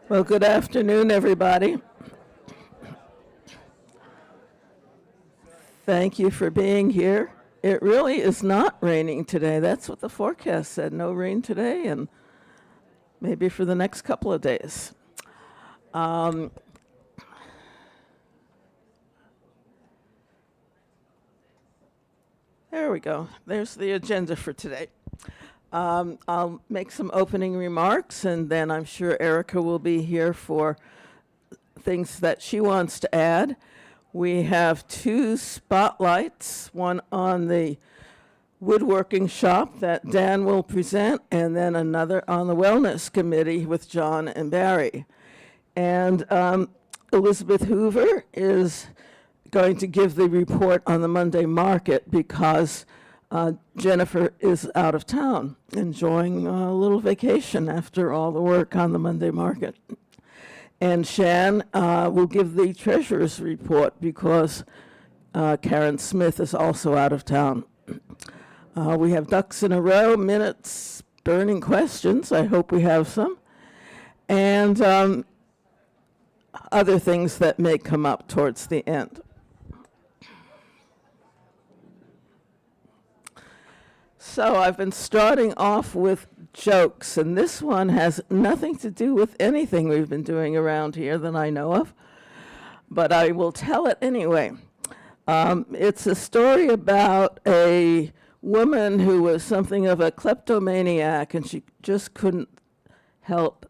Well, good afternoon, everybody. Thank you for being here. It really is not raining today. That's what the forecast said, no rain today and maybe for the next couple of days. There we go. There's the agenda for today. I'll make some opening remarks, and then I'm sure Erica will be here for things that she wants to add. We have two spotlights, one on the Woodworking Shop that Dan will present, and then another on the Wellness Committee with John and Barry. And Elizabeth Hoover is going to give the report on the Monday market because Jennifer is out of town, enjoying a little vacation after all the work on the Monday market. And Shan will give the treasurer's report because Karen Smith is also out of town. We have ducks in a row, minutes, burning questions. I hope we have some. And other things that may come up towards the end. So I've been starting off with jokes, and this one has nothing to do with anything we've been doing around here that I know of, but I will tell it anyway. It's a story about a woman who was something of a kleptomaniac, and she just couldn't help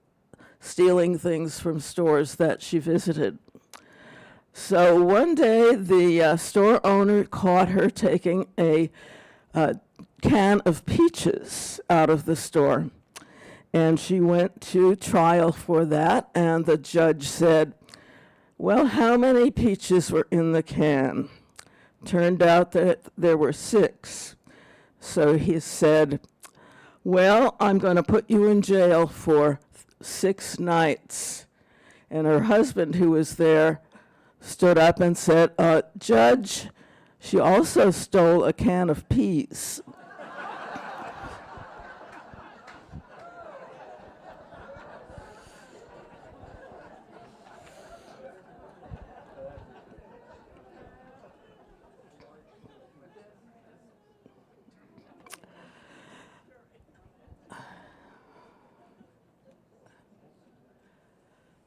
stealing things from stores that she visited. So one day, the store owner caught her taking a can of peaches out of the store. And she went to trial for that, and the judge said, well, how many peaches were in the can? Turned out that there were 6. So he said, well, I'm going to put you in jail for 6 nights. And her husband, who was there, stood up and said, Judge, she also stole a can of peas.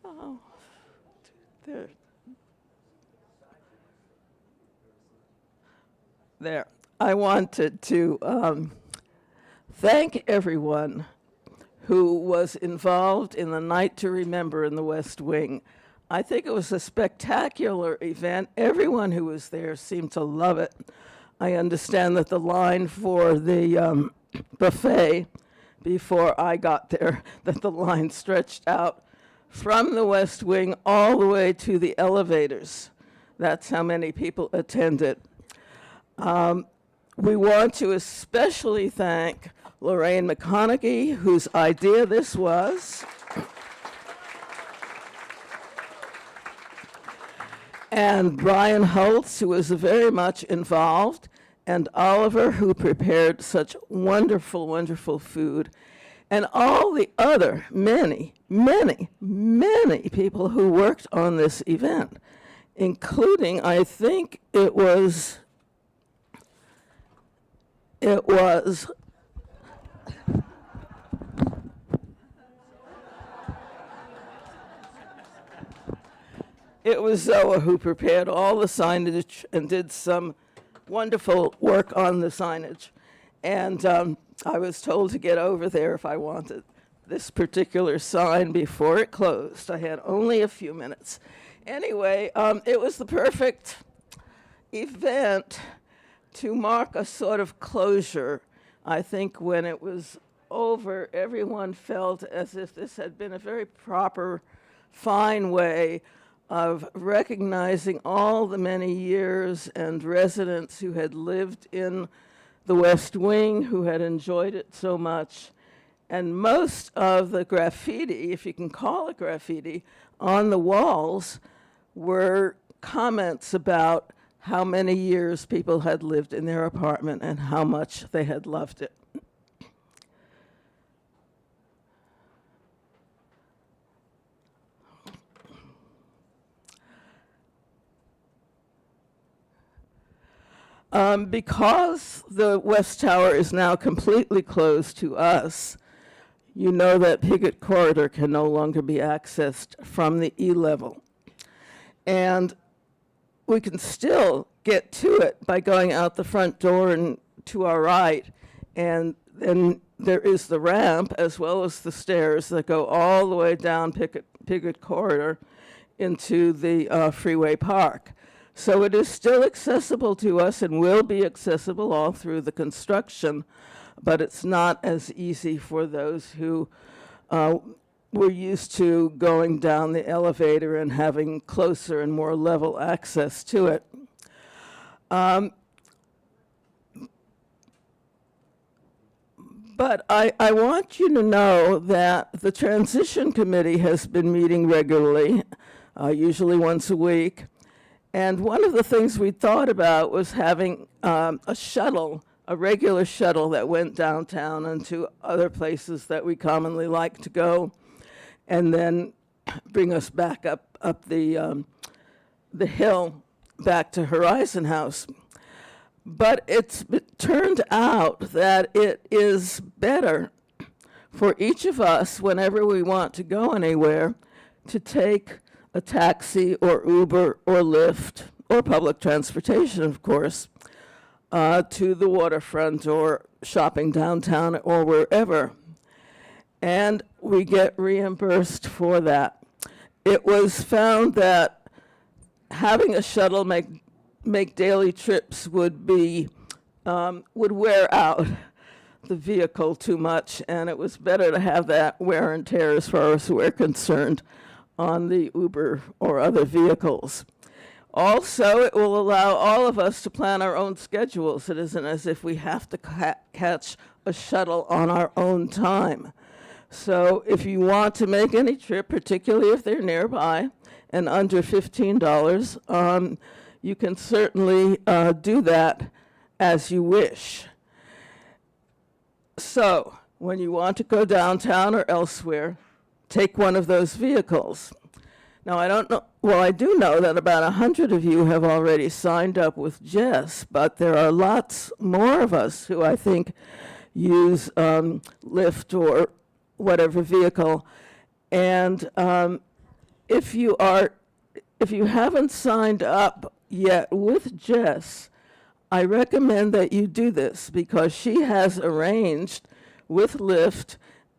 Oh, there. I wanted to thank everyone who was involved in the Night to Remember in the West Wing. I think it was a spectacular event. Everyone who was there seemed to love it. I understand that the line for the buffet before I got there, that the line stretched out from the West Wing all the way to the elevators. That's how many people attended. We want to especially thank Lorraine McConaughey, whose idea this was, and Brian Holtz, who was very much involved, and Oliver, who prepared such wonderful, wonderful food, and all the other many, many, many people who worked on this event, including, I think it was Zoa who prepared all the signage and did some wonderful work on the signage. And I was told to get over there if I wanted this particular sign before it closed. I had only a few minutes. Anyway, it was the perfect event to mark a sort of closure. I think when it was over, everyone felt as if this had been a very proper, fine way of recognizing all the many years and residents who had lived in the West Wing, who had enjoyed it so much. And most of the graffiti, if you can call it graffiti, on the walls were comments about how many years people had lived in their apartment and how much they had loved it. Because the West Tower is now completely closed to us, you know that Piggott Corridor can no longer be accessed from the E level. And we can still get to it by going out the front door and to our right. And then there is the ramp as well as the stairs that go all the way down Piggott Corridor into the Freeway Park. So it is still accessible to us and will be accessible all through the construction, but it's not as easy for those who were used to going down the elevator and having closer and more level access to it. But I want you to know that the Transition Committee has been meeting regularly, usually once a week. And one of the things we thought about was having a shuttle, a regular shuttle that went downtown and to other places that we commonly like to go, and then bring us back up the hill back to Horizon House. But it turned out that it is better for each of us, whenever we want to go anywhere, to take a taxi or Uber or Lyft or public transportation, of course, to the waterfront or shopping downtown or wherever. And we get reimbursed for that. It was found that having a shuttle make daily trips would wear out the vehicle too much, and it was better to have that wear and tear, as far as we're concerned, on the Uber or other vehicles. Also, it will allow all of us to plan our own schedules. It isn't as if we have to catch a shuttle on our own time. So if you want to make any trip, particularly if they're nearby and under $15, you can certainly do that as you wish. So when you want to go downtown or elsewhere, take one of those vehicles. Now, I don't know, well, I do know that about 100 of you have already signed up with Jess, but there are lots more of us who I think use Lyft or whatever vehicle. And if you haven't signed up yet with Jess, I recommend that you do this, because she has arranged with Lyft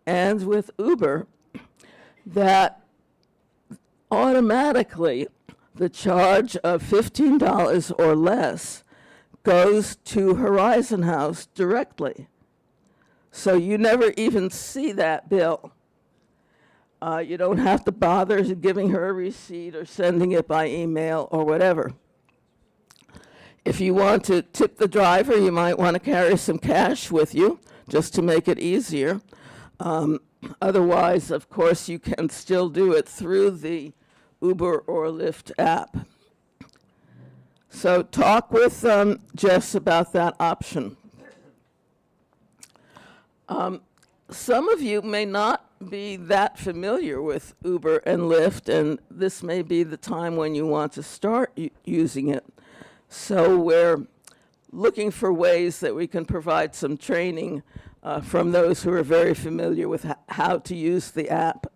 and with Uber that automatically the charge of $15 or less goes to Horizon House directly. So you never even see that bill. You don't have to bother giving her a receipt or sending it by email or whatever. If you want to tip the driver, you might want to carry some cash with you just to make it easier. Otherwise, of course, you can still do it through the Uber or Lyft app. So talk with Jess about that option. Some of you may not be that familiar with Uber and Lyft, and this may be the time when you want to start using it. So we're looking for ways that we can provide some training from those who are very familiar with how to use the app.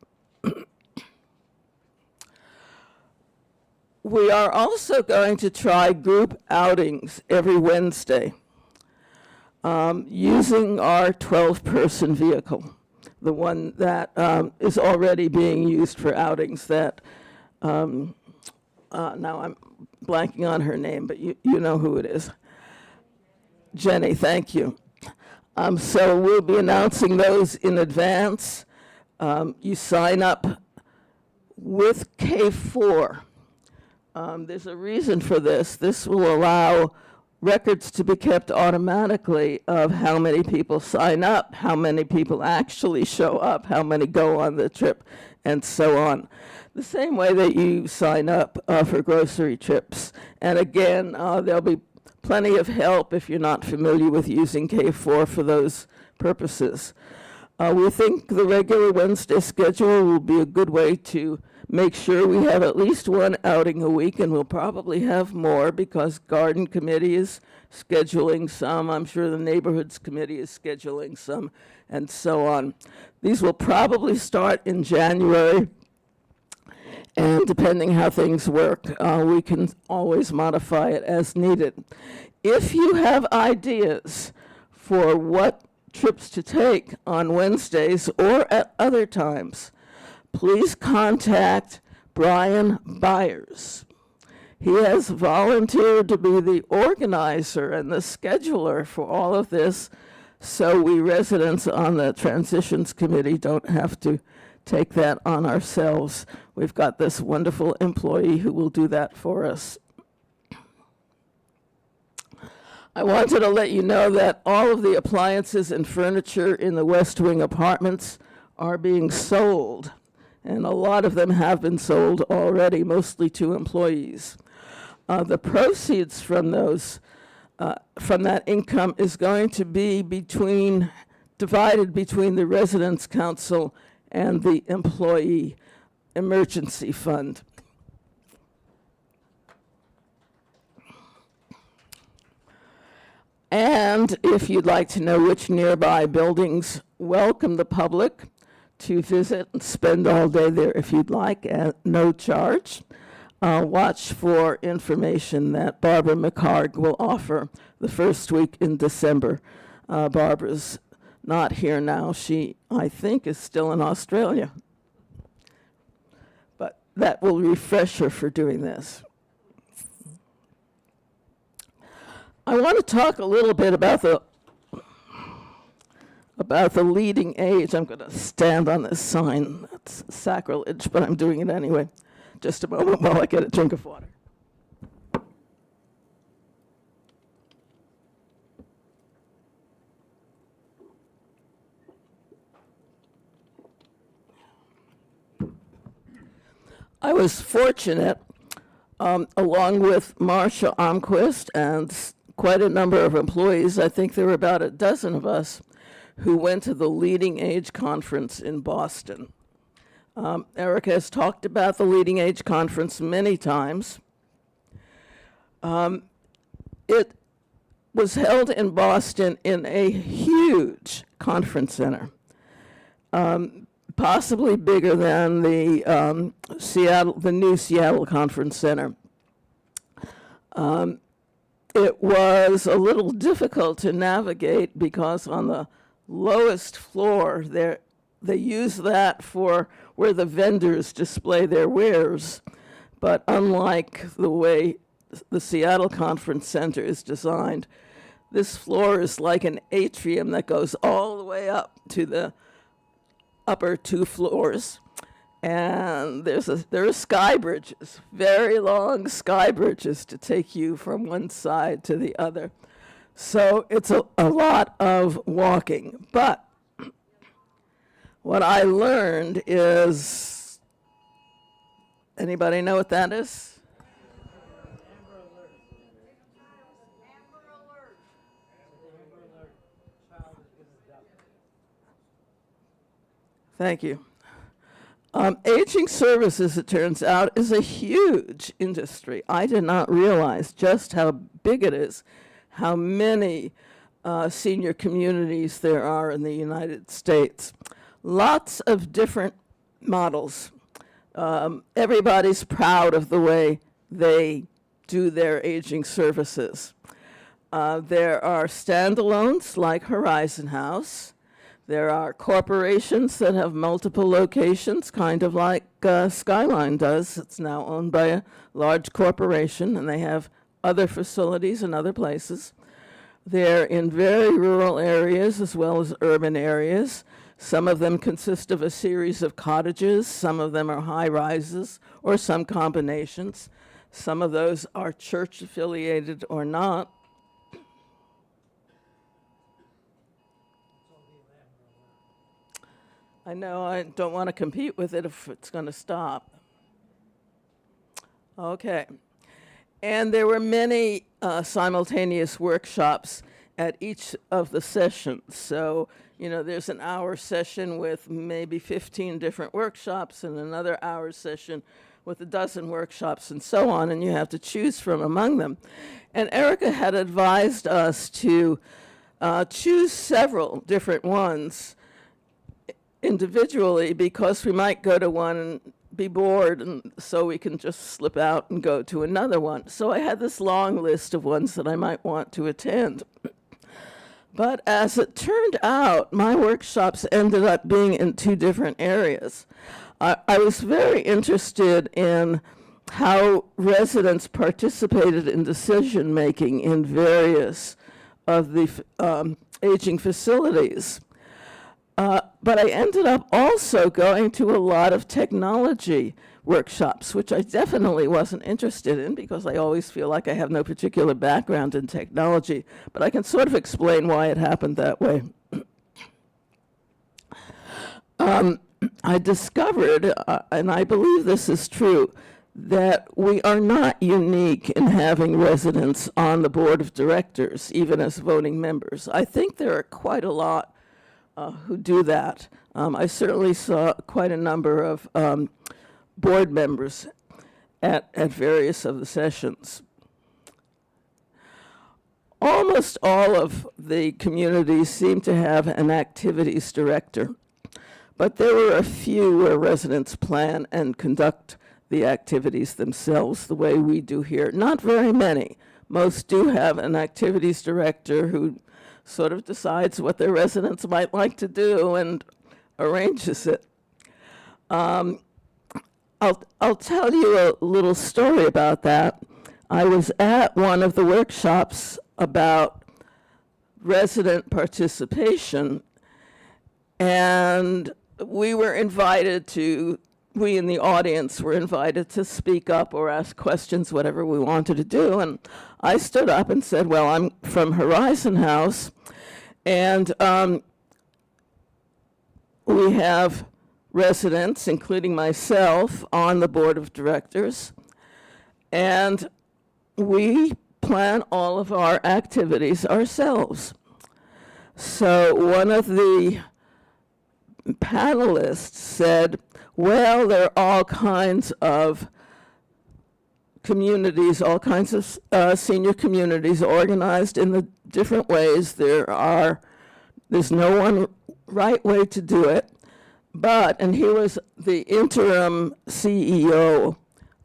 We are also going to try group outings every Wednesday using our 12-person vehicle, the one that is already being used for outings that, now I'm blanking on her name, but you know who it is. Jenny, thank you. So we'll be announcing those in advance. You sign up with K4. There's a reason for this. This will allow records to be kept automatically of how many people sign up, how many people actually show up, how many go on the trip, and so on. The same way that you sign up for grocery trips. And again, there'll be plenty of help if you're not familiar with using K4 for those purposes. We think the regular Wednesday schedule will be a good way to make sure we have at least one outing a week, and we'll probably have more because Garden Committee is scheduling some. I'm sure the Neighborhoods Committee is scheduling some, and so on. These will probably start in January, and depending how things work, we can always modify it as needed. If you have ideas for what trips to take on Wednesdays or at other times, please contact Brian Byers. He has volunteered to be the organizer and the scheduler for all of this, so we residents on the Transitions Committee don't have to take that on ourselves. We've got this wonderful employee who will do that for us. I wanted to let you know that all of the appliances and furniture in the West Wing apartments are being sold. And a lot of them have been sold already, mostly to employees. The proceeds from those, from that income is going to be divided between the Residents' Council and the Employee Emergency Fund. And if you'd like to know which nearby buildings welcome the public to visit and spend all day there if you'd like at no charge, watch for information that Barbara McHarg will offer the first week in December. Barbara's not here now. She, I think, is still in Australia. But that will refresh her for doing this. I want to talk a little bit about the leading age. I'm going to stand on this sign. That's sacrilege, but I'm doing it anyway. Just a moment while I get a drink of water. I was fortunate, along with Marcia Almquist and quite a number of employees, I think there were about a dozen of us, who went to the Leading Age Conference in Boston. Erica has talked about the Leading Age Conference many times. It was held in Boston in a huge conference center, possibly bigger than the new Seattle Conference Center. It was a little difficult to navigate because on the lowest floor there they use that for where the vendors display their wares. But unlike the way the Seattle Conference Center is designed, this floor is like an atrium that goes all the way up to the upper 2 floors. And there are sky bridges, very long sky bridges to take you from one side to the other. So it's a lot of walking. But what I learned is, anybody know what that is? Thank you. Aging services, it turns out, is a huge industry. I did not realize just how big it is, how many senior communities there are in the United States. Lots of different models. Everybody's proud of the way they do their aging services. There are standalones like Horizon House. There are corporations that have multiple locations, kind of like Skyline does. It's now owned by a large corporation, and they have other facilities in other places. They're in very rural areas as well as urban areas. Some of them consist of a series of cottages. Some of them are high-rises, or some combinations. Some of those are church-affiliated or not. I know I don't want to compete with it if it's going to stop. Okay. And there were many simultaneous workshops at each of the sessions. So, you know, there's an hour session with maybe 15 different workshops and another hour session with a dozen workshops and so on, and you have to choose from among them. And Erica had advised us to choose several different ones individually, because we might go to one and be bored, and so we can just slip out and go to another one. So I had this long list of ones that I might want to attend. But as it turned out, my workshops ended up being in 2 different areas. I was very interested in how residents participated in decision-making in various of the aging facilities. But I ended up also going to a lot of technology workshops, which I definitely wasn't interested in because I always feel like I have no particular background in technology, but I can sort of explain why it happened that way. I discovered, and I believe this is true, that we are not unique in having residents on the board of directors, even as voting members. I think there are quite a lot who do that. I certainly saw quite a number of board members at various of the sessions. Almost all of the communities seem to have an activities director, but there were a few where residents plan and conduct the activities themselves the way we do here. Not very many. Most do have an activities director who sort of decides what their residents might like to do and arranges it. I'll tell you a little story about that. I was at one of the workshops about resident participation, and we in the audience were invited to speak up or ask questions, whatever we wanted to do. And I stood up and said, well, I'm from Horizon House, and we have residents, including myself, on the board of directors, and we plan all of our activities ourselves. So one of the panelists said, well, there are all kinds of communities, all kinds of senior communities organized in the different ways. There's no one right way to do it. But, and he was the interim CEO,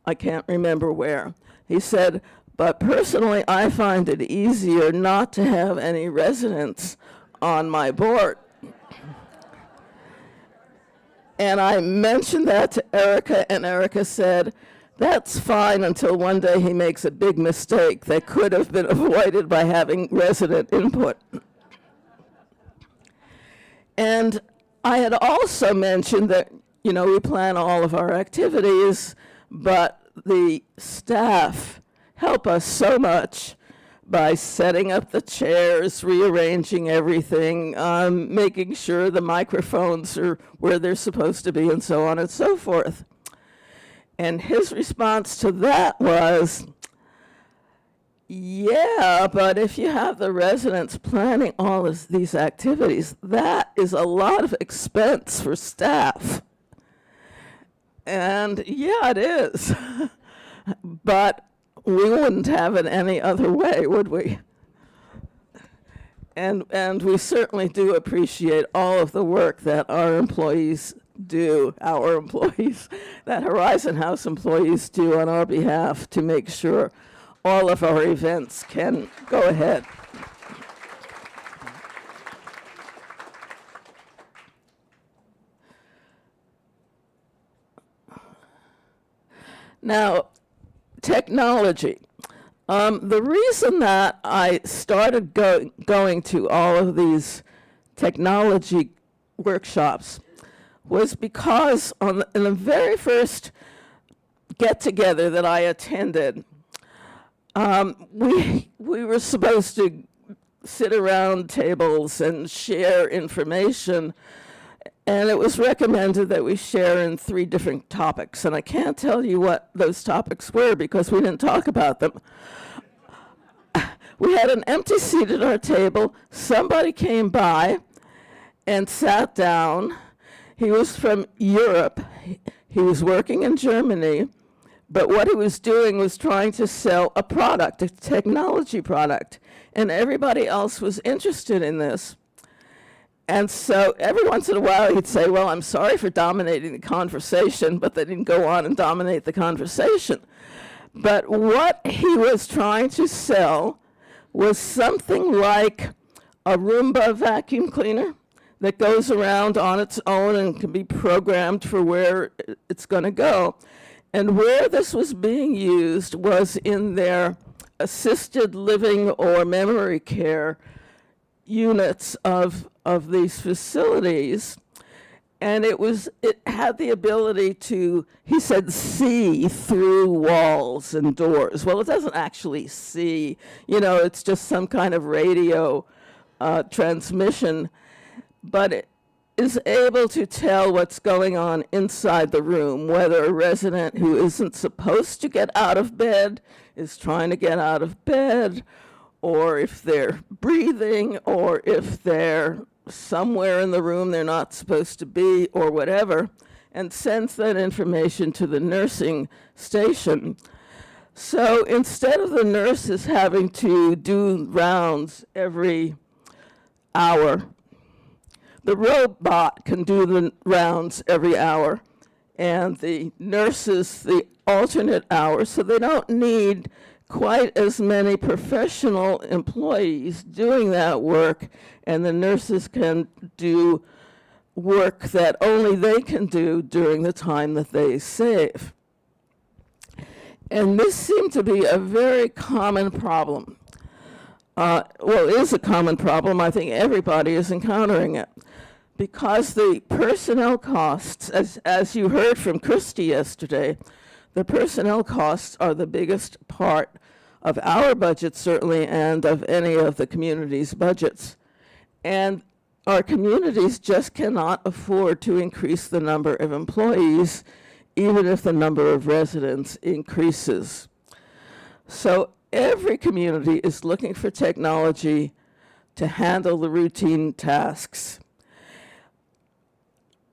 I can't remember where, he said, but personally I find it easier not to have any residents on my board. And I mentioned that to Erica, and Erica said, that's fine until one day he makes a big mistake that could have been avoided by having resident input. And I had also mentioned that, you know, we plan all of our activities, but the staff help us so much by setting up the chairs, rearranging everything, making sure the microphones are where they're supposed to be, and so on and so forth. And his response to that was, yeah, but if you have the residents planning all of these activities, that is a lot of expense for staff. And yeah, it is. But we wouldn't have it any other way, would we? And we certainly do appreciate all of the work that our employees do, that Horizon House employees do on our behalf to make sure all of our events can go ahead. Now, technology. The reason that I started going to all of these technology workshops was because in the very first get-together that I attended, we were supposed to sit around tables and share information, and it was recommended that we share in 3 different topics, and I can't tell you what those topics were because we didn't talk about them. We had an empty seat at our table. Somebody came by and sat down. He was from Europe. He was working in Germany, but what he was doing was trying to sell a product, a technology product, and everybody else was interested in this. And so every once in a while he'd say, well, I'm sorry for dominating the conversation, but they didn't go on and dominate the conversation. But what he was trying to sell was something like a Roomba vacuum cleaner that goes around on its own and can be programmed for where it's going to go. And where this was being used was in their assisted living or memory care units of these facilities. And it had the ability to, he said, see through walls and doors. Well, it doesn't actually see, you know, it's just some kind of radio transmission, but it is able to tell what's going on inside the room, whether a resident who isn't supposed to get out of bed is trying to get out of bed, or if they're breathing, or if they're somewhere in the room they're not supposed to be, or whatever, and sends that information to the nursing station. So instead of the nurses having to do rounds every hour, the robot can do the rounds every hour, and the nurses the alternate hours, so they don't need quite as many professional employees doing that work, and the nurses can do work that only they can do during the time that they save. And this seemed to be a very common problem. Well, it is a common problem. I think everybody is encountering it. Because the personnel costs, as you heard from Christy yesterday, the personnel costs are the biggest part of our budget, certainly, and of any of the community's budgets. And our communities just cannot afford to increase the number of employees, even if the number of residents increases. So every community is looking for technology to handle the routine tasks.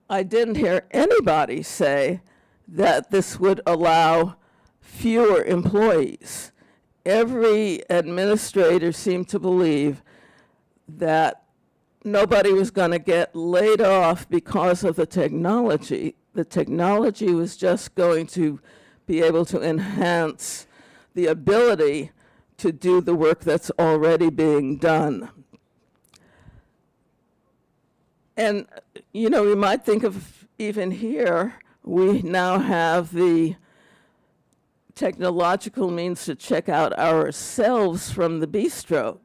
I didn't hear anybody say that this would allow fewer employees. Every administrator seemed to believe that nobody was going to get laid off because of the technology. The technology was just going to be able to enhance the ability to do the work that's already being done. And, you know, you might think of even here, we now have the technological means to check out ourselves from the bistro.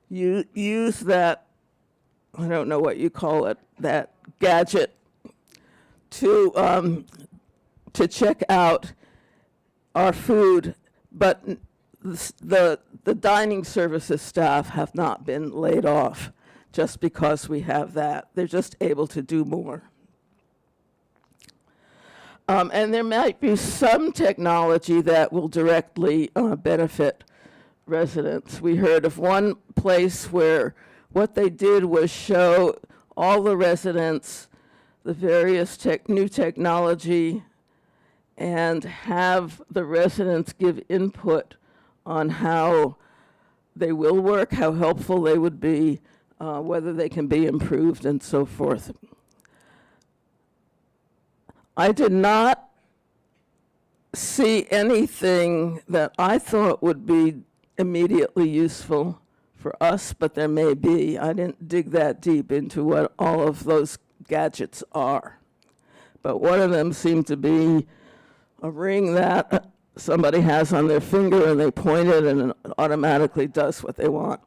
You use that, I don't know what you call it, that gadget to check out our food, but the dining services staff have not been laid off just because we have that. They're just able to do more. And there might be some technology that will directly benefit residents. We heard of one place where what they did was show all the residents the various new technology and have the residents give input on how they will work, how helpful they would be, whether they can be improved, and so forth. I did not see anything that I thought would be immediately useful for us, but there may be. I didn't dig that deep into what all of those gadgets are. But one of them seemed to be a ring that somebody has on their finger and they point it and it automatically does what they want.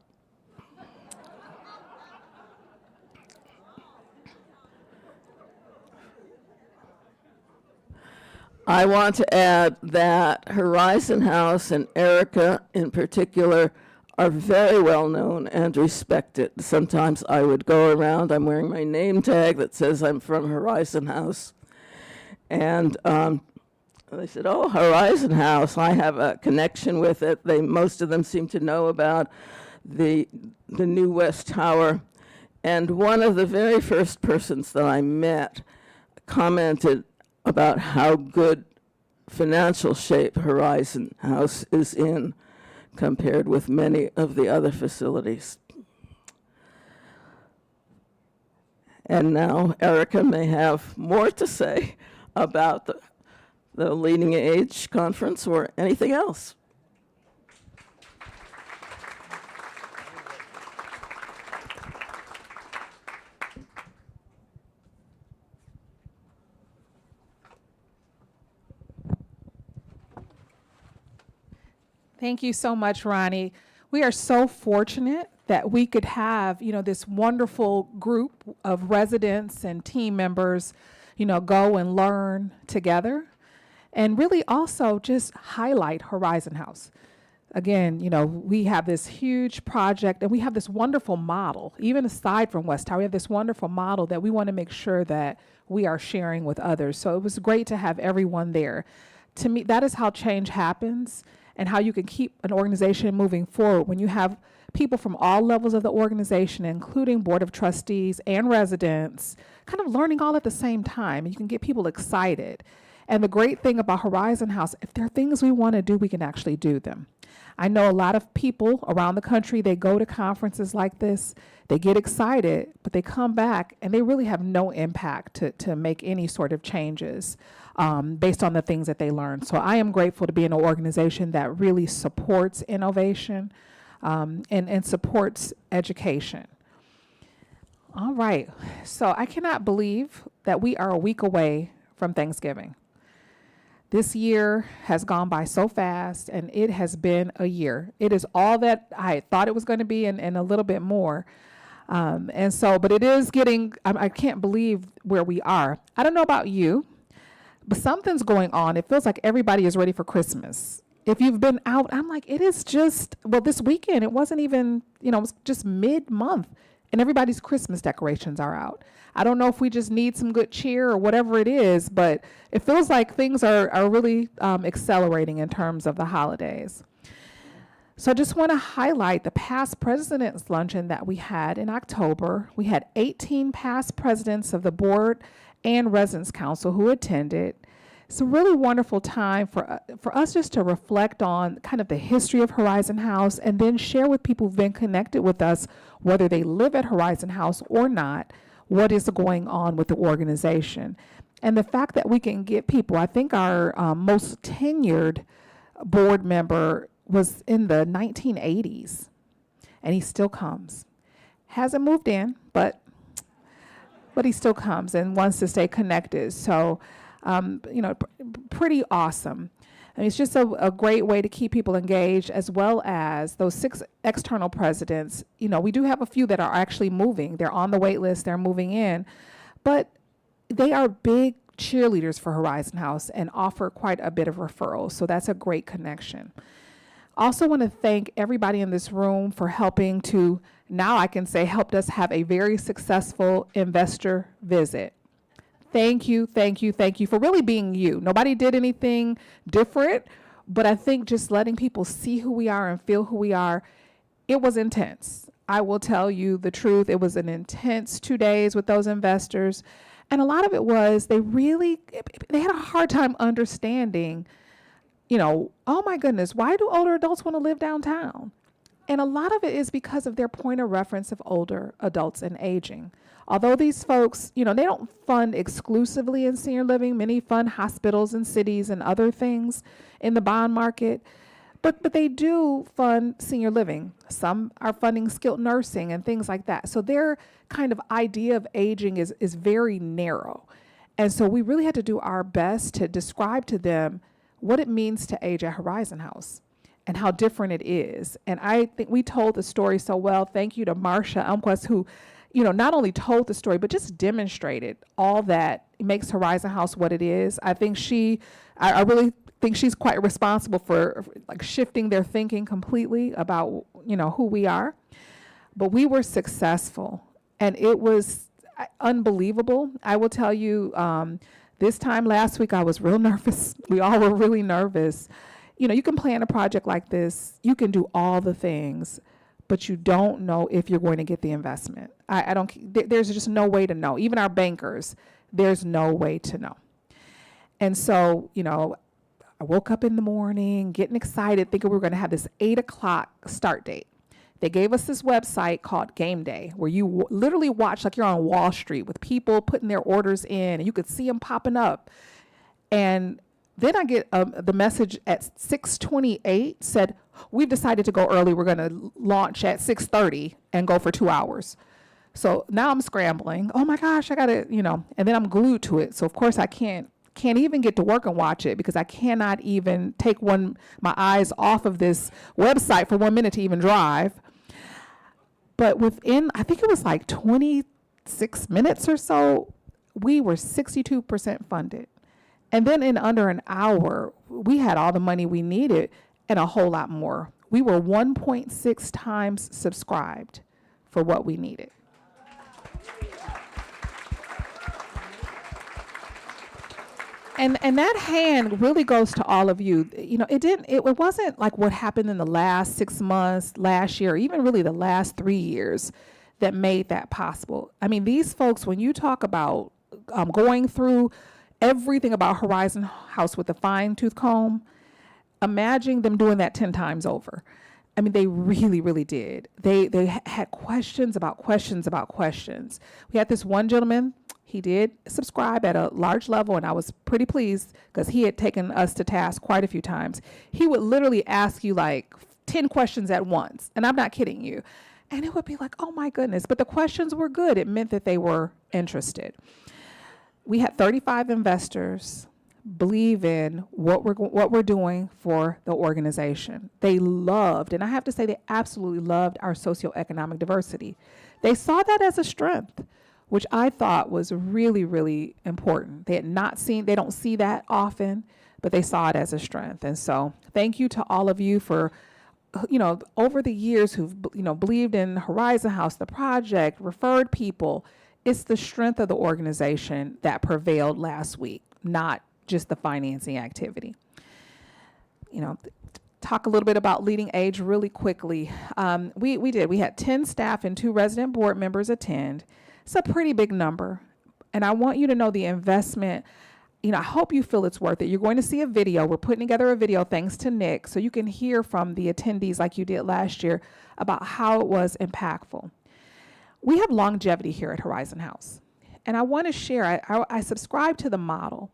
I want to add that Horizon House and Erica in particular are very well known and respected. Sometimes I would go around, I'm wearing my name tag that says I'm from Horizon House. And they said, oh, Horizon House, I have a connection with it. Most of them seem to know about the new West Tower. And one of the very first persons that I met commented about how good financial shape Horizon House is in compared with many of the other facilities. And now Erica may have more to say about the Leading Age Conference or anything else. Thank you so much, Ronnie. We are so fortunate that we could have, this wonderful group of residents and team members, go and learn together and really also just highlight Horizon House. Again, we have this huge project and we have this wonderful model, even aside from West Tower, we have this wonderful model that we want to make sure that we are sharing with others. So it was great to have everyone there. To me, that is how change happens and how you can keep an organization moving forward when you have people from all levels of the organization, including board of trustees and residents, kind of learning all at the same time. You can get people excited. And the great thing about Horizon House, if there are things we want to do, we can actually do them. I know a lot of people around the country, they go to conferences like this, they get excited, but they come back and they really have no impact to make any sort of changes based on the things that they learn. So I am grateful to be in an organization that really supports innovation and supports education. All right, so I cannot believe that we are a week away from Thanksgiving. This year has gone by so fast, and it has been a year. It is all that I thought it was going to be and a little bit more. But it is getting, I can't believe where we are. I don't know about you, but something's going on. It feels like everybody is ready for Christmas. If you've been out, I'm like, it is just, this weekend, it wasn't even, it was just mid-month, and everybody's Christmas decorations are out. I don't know if we just need some good cheer or whatever it is, but it feels like things are really accelerating in terms of the holidays. So I just want to highlight the past presidents luncheon that we had in October. We had 18 past presidents of the board and residence council who attended. It's a really wonderful time for us just to reflect on kind of the history of Horizon House and then share with people who've been connected with us, whether they live at Horizon House or not, what is going on with the organization. And the fact that we can get people, I think our most tenured board member was in the 1980s, and he still comes. Hasn't moved in, but but he still comes and wants to stay connected. So, pretty awesome. I mean, it's just a great way to keep people engaged, as well as those 6 external presidents. We do have a few that are actually moving. They're on the wait list. They're moving in. But they are big cheerleaders for Horizon House and offer quite a bit of referrals. So that's a great connection. Also want to thank everybody in this room for helping to, now I can say, helped us have a very successful investor visit. Thank you, thank you, thank you for really being you. Nobody did anything different, but I think just letting people see who we are and feel who we are, it was intense. I will tell you the truth. It was an intense 2 days with those investors. And a lot of it was they had a hard time understanding, oh my goodness, why do older adults want to live downtown? And a lot of it is because of their point of reference of older adults and aging. Although these folks, they don't fund exclusively in senior living. Many fund hospitals and cities and other things in the bond market. But they do fund senior living. Some are funding skilled nursing and things like that. So their kind of idea of aging is very narrow. And so we really had to do our best to describe to them what it means to age at Horizon House and how different it is. And I think we told the story so well. Thank you to Marcia Elmquist, who not only told the story, but just demonstrated all that makes Horizon House what it is. I think I really think she's quite responsible for like shifting their thinking completely about, who we are. But we were successful, and it was unbelievable. I will tell you, this time last week, I was real nervous. We all were really nervous. You can plan a project like this. You can do all the things, but you don't know if you're going to get the investment. There's just no way to know. Even our bankers, there's no way to know. And so, I woke up in the morning, getting excited, thinking we were going to have this 8:00 start date. They gave us this website called Game Day, where you literally watch like you're on Wall Street with people putting their orders in, and you could see them popping up. And then I get the message at 6:28 said, we've decided to go early. We're going to launch at 6:30 and go for 2 hours. So now I'm scrambling. Oh my gosh, I got to, and then I'm glued to it. So of course I can't even get to work and watch it because I cannot even take my eyes off of this website for 1 minute to even drive. But within, I think it was like 26 minutes or so, we were 62% funded. And then in under an hour, we had all the money we needed and a whole lot more. We were 1.6 times subscribed for what we needed. And that hand really goes to all of you. It wasn't like what happened in the last 6 months, last year, even really the last 3 years that made that possible. I mean, these folks, when you talk about going through everything about Horizon House with a fine-tooth comb, imagine them doing that 10 times over. I mean, they really, really did. They had questions about questions about questions. We had this one gentleman. He did subscribe at a large level, and I was pretty pleased because he had taken us to task quite a few times. He would literally ask you like 10 questions at once, and I'm not kidding you. And it would be like, oh my goodness, but the questions were good. It meant that they were interested. We had 35 investors believe in what we're doing for the organization. They loved, and I have to say they absolutely loved our socioeconomic diversity. They saw that as a strength, which I thought was really, really important. They don't see that often, but they saw it as a strength. And so thank you to all of you for, over the years who've, believed in Horizon House, the project, referred people. It's the strength of the organization that prevailed last week, not just the financing activity. Talk a little bit about leading age really quickly. We had 10 staff and 2 resident board members attend. It's a pretty big number. And I want you to know the investment, I hope you feel it's worth it. You're going to see a video. We're putting together a video thanks to Nick, so you can hear from the attendees like you did last year about how it was impactful. We have longevity here at Horizon House. And I want to share, I subscribe to the model.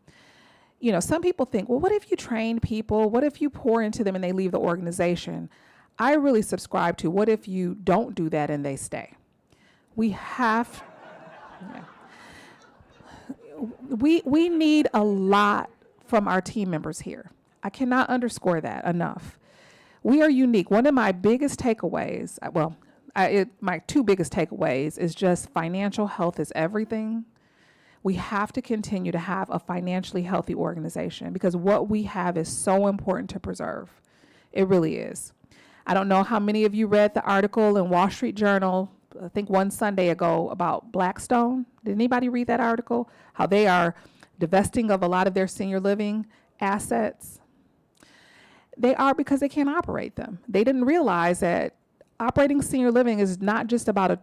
Some people think, well, what if you train people? What if you pour into them and they leave the organization? I really subscribe to what if you don't do that and they stay? We have, we need a lot from our team members here. I cannot underscore that enough. We are unique. One of my biggest takeaways, my two biggest takeaways is just financial health is everything. We have to continue to have a financially healthy organization because what we have is so important to preserve. It really is. I don't know how many of you read the article in Wall Street Journal, I think one Sunday ago, about Blackstone. Did anybody read that article? How they are divesting of a lot of their senior living assets. They are because they can't operate them. They didn't realize that operating senior living is not just about a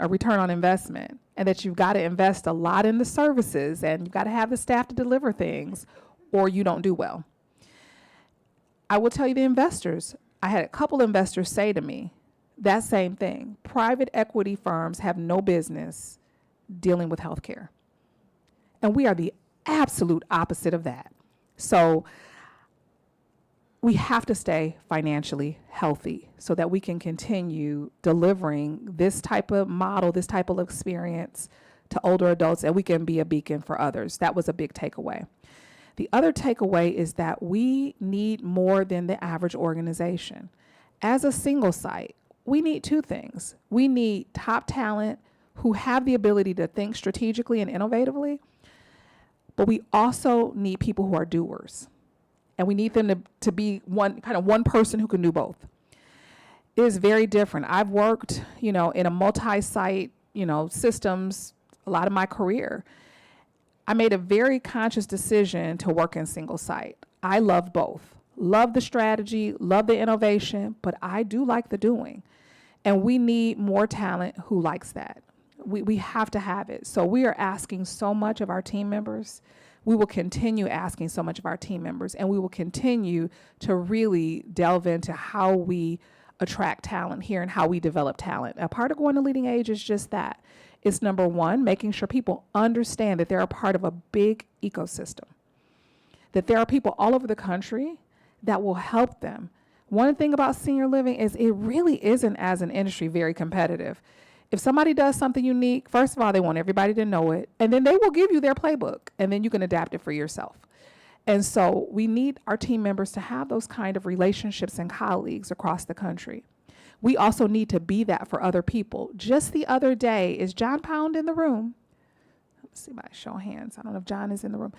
return on investment, and that you've got to invest a lot in the services and you've got to have the staff to deliver things or you don't do well. I will tell you, the investors, I had a couple investors say to me that same thing. Private equity firms have no business dealing with healthcare. And we are the absolute opposite of that. So we have to stay financially healthy so that we can continue delivering this type of model, this type of experience to older adults, and we can be a beacon for others. That was a big takeaway. The other takeaway is that we need more than the average organization. As a single site, we need two things. We need top talent who have the ability to think strategically and innovatively, but we also need people who are doers. And we need them to be one person who can do both. It is very different. I've worked, in a multi-site, systems a lot of my career. I made a very conscious decision to work in single site. I love both. Love the strategy, love the innovation, but I do like the doing. And we need more talent who likes that. We have to have it. So we are asking so much of our team members. We will continue asking so much of our team members, and we will continue to really delve into how we attract talent here and how we develop talent. A part of going to Leading Age is just that. It's number one, making sure people understand that they're a part of a big ecosystem, that there are people all over the country that will help them. One thing about senior living is it really isn't, as an industry, very competitive. If somebody does something unique, first of all, they want everybody to know it, and then they will give you their playbook, and then you can adapt it for yourself. And so we need our team members to have those kind of relationships and colleagues across the country. We also need to be that for other people. Just the other day, is John Pound in the room? Let's see by show of hands. I don't know if John is in the room.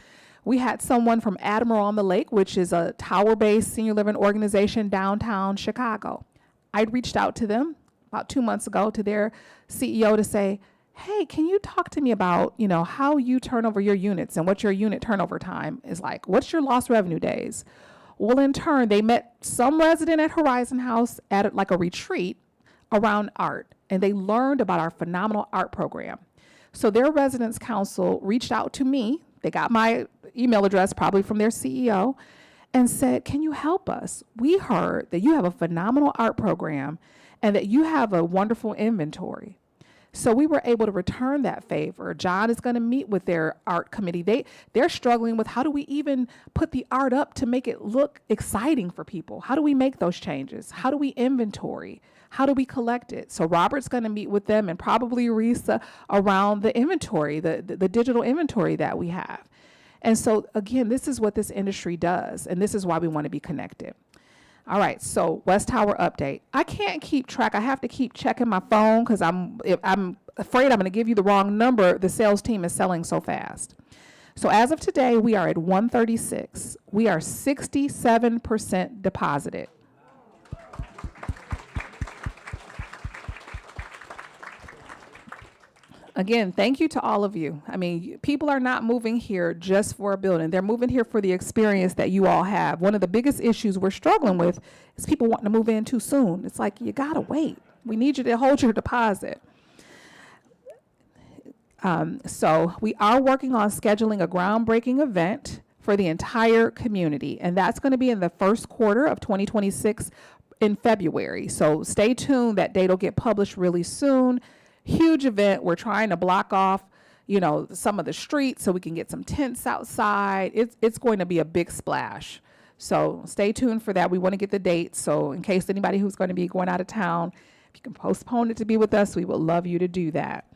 We had someone from Admiral on the Lake, which is a tower-based senior living organization downtown Chicago. I'd reached out to them about 2 months ago, to their CEO, to say, hey, can you talk to me about, how you turn over your units and what your unit turnover time is like? What's your lost revenue days? Well, in turn, they met some resident at Horizon House at like a retreat around art, and they learned about our phenomenal art program. So their residents council reached out to me. They got my email address, probably from their CEO, and said, can you help us? We heard that you have a phenomenal art program and that you have a wonderful inventory. So we were able to return that favor. John is going to meet with their art committee. They're struggling with, how do we even put the art up to make it look exciting for people? How do we make those changes? How do we inventory? How do we collect it? So Robert's going to meet with them, and probably Risa, around the inventory, the digital inventory that we have. And so again, this is what this industry does, and this is why we want to be connected. All right, so West Tower update. I can't keep track. I have to keep checking my phone because I'm afraid I'm going to give you the wrong number. The sales team is selling so fast. So as of today, we are at 136. We are 67% deposited. Again, thank you to all of you. I mean, people are not moving here just for a building. They're moving here for the experience that you all have. One of the biggest issues we're struggling with is people wanting to move in too soon. It's like, you gotta wait. We need you to hold your deposit. So we are working on scheduling a groundbreaking event for the entire community, and that's going to be in the first quarter of 2026 in February. So stay tuned. That date will get published really soon. Huge event. We're trying to block off, some of the streets so we can get some tents outside. It's going to be a big splash. So stay tuned for that. We want to get the date. So in case anybody who's going to be going out of town, if you can postpone it to be with us, we would love you to do that.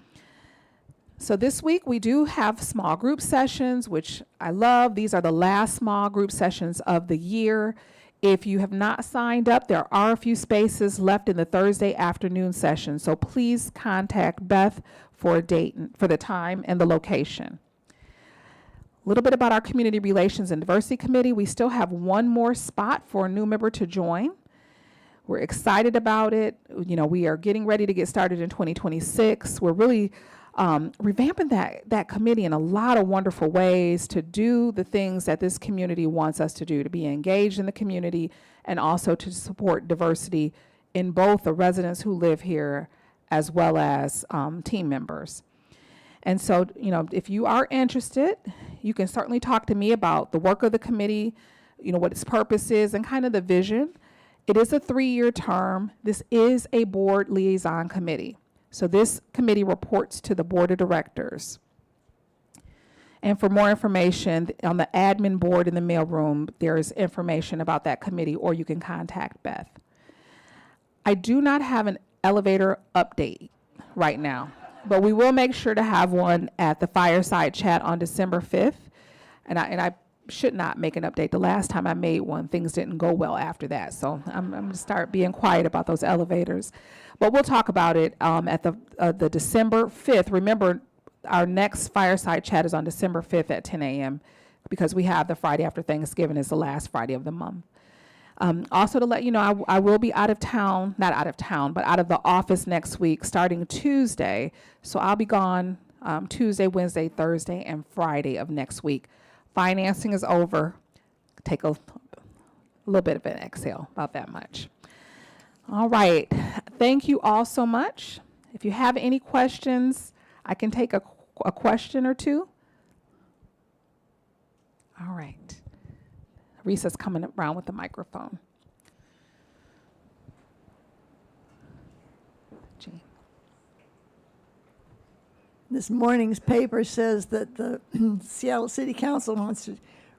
So this week we do have small group sessions, which I love. These are the last small group sessions of the year. If you have not signed up, there are a few spaces left in the Thursday afternoon session. So please contact Beth for a date, for the time and the location. A little bit about our Community Relations and Diversity Committee. We still have one more spot for a new member to join. We're excited about it. You know, we are getting ready to get started in 2026. We're really revamping that committee in a lot of wonderful ways to do the things that this community wants us to do, to be engaged in the community and also to support diversity in both the residents who live here as well as team members. And so, you know, if you are interested, you can certainly talk to me about the work of the committee, you know, what its purpose is and kind of the vision. It is a 3-year term. This is a board liaison committee. So this committee reports to the board of directors. And for more information, on the admin board in the mailroom, there is information about that committee, or you can contact Beth. I do not have an elevator update right now, but we will make sure to have one at the fireside chat on December 5th. And I should not make an update. The last time I made one, things didn't go well after that. So I'm going to start being quiet about those elevators. But we'll talk about it at the December 5th. Remember, our next fireside chat is on December 5th at 10 a.m. because we have the Friday after Thanksgiving is the last Friday of the month. Also to let you know, I will be out of town, not out of town, but out of the office next week starting Tuesday. So I'll be gone Tuesday, Wednesday, Thursday, and Friday of next week. Financing is over. Take a little bit of an exhale, about that much. All right. Thank you all so much. If you have any questions, I can take a question or two. All right. Risa's coming around with the microphone. Gee. This morning's paper says that the Seattle City Council wants to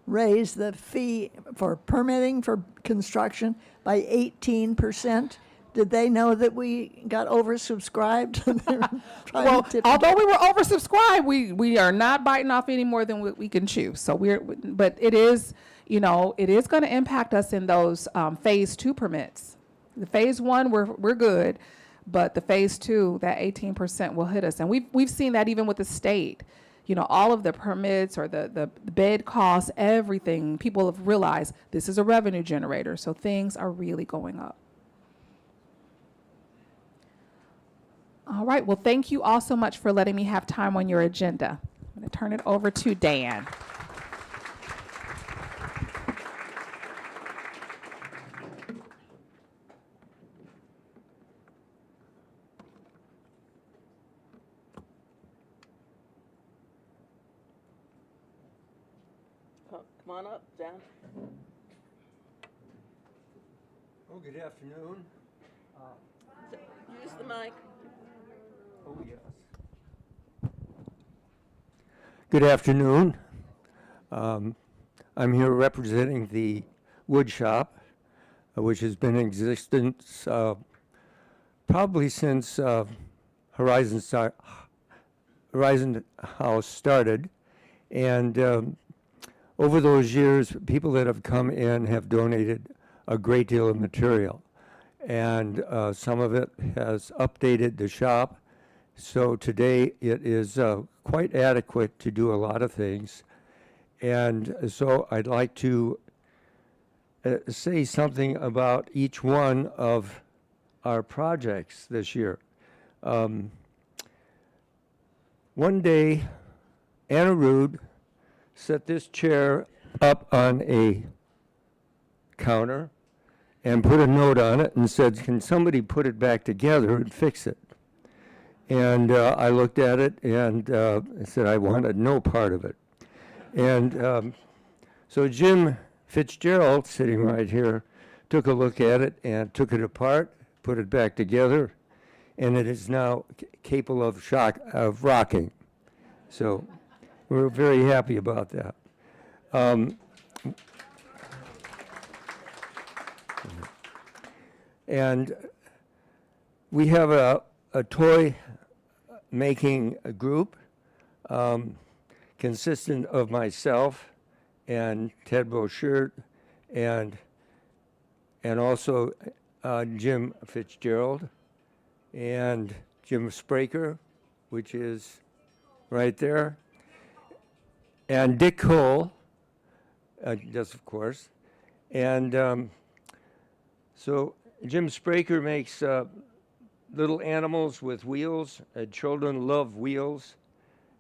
raise the fee for permitting for construction by 18%. Did they know that we got oversubscribed? Well, although we were oversubscribed, we are not biting off any more than we can chew. So but it is, you know, it is going to impact us in those phase 2 permits. The phase 1, we're good, but the phase 2, that 18% will hit us, and we've seen that even with the state. You know, all of the permits or the bed costs, everything. People have realized this is a revenue generator, so things are really going up. All right, well, thank you all so much for letting me have time on your agenda. I'm going to turn it over to Dan. Come on up, Dan. Oh, good afternoon. Use the mic. Oh, yes. Good afternoon. I'm here representing the wood shop, which has been in existence probably since Horizon House started. And over those years, people that have come in have donated a great deal of material. And some of it has updated the shop. So today it is quite adequate to do a lot of things. And so I'd like to say something about each one of our projects this year. One day, Anna Rude set this chair up on a counter and put a note on it and said, "Can somebody put it back together and fix it?" And I looked at it and I said I wanted no part of it. And so Jim Fitzgerald, sitting right here, took a look at it and took it apart, put it back together, and it is now capable of rocking. So we're very happy about that. And we have a toy making group consistent of myself and Ted Bouchert and also Jim Fitzgerald and Jim Spraker, which is right there, and Dick Cole, yes, of course. And so Jim Spraker makes little animals with wheels. Children love wheels.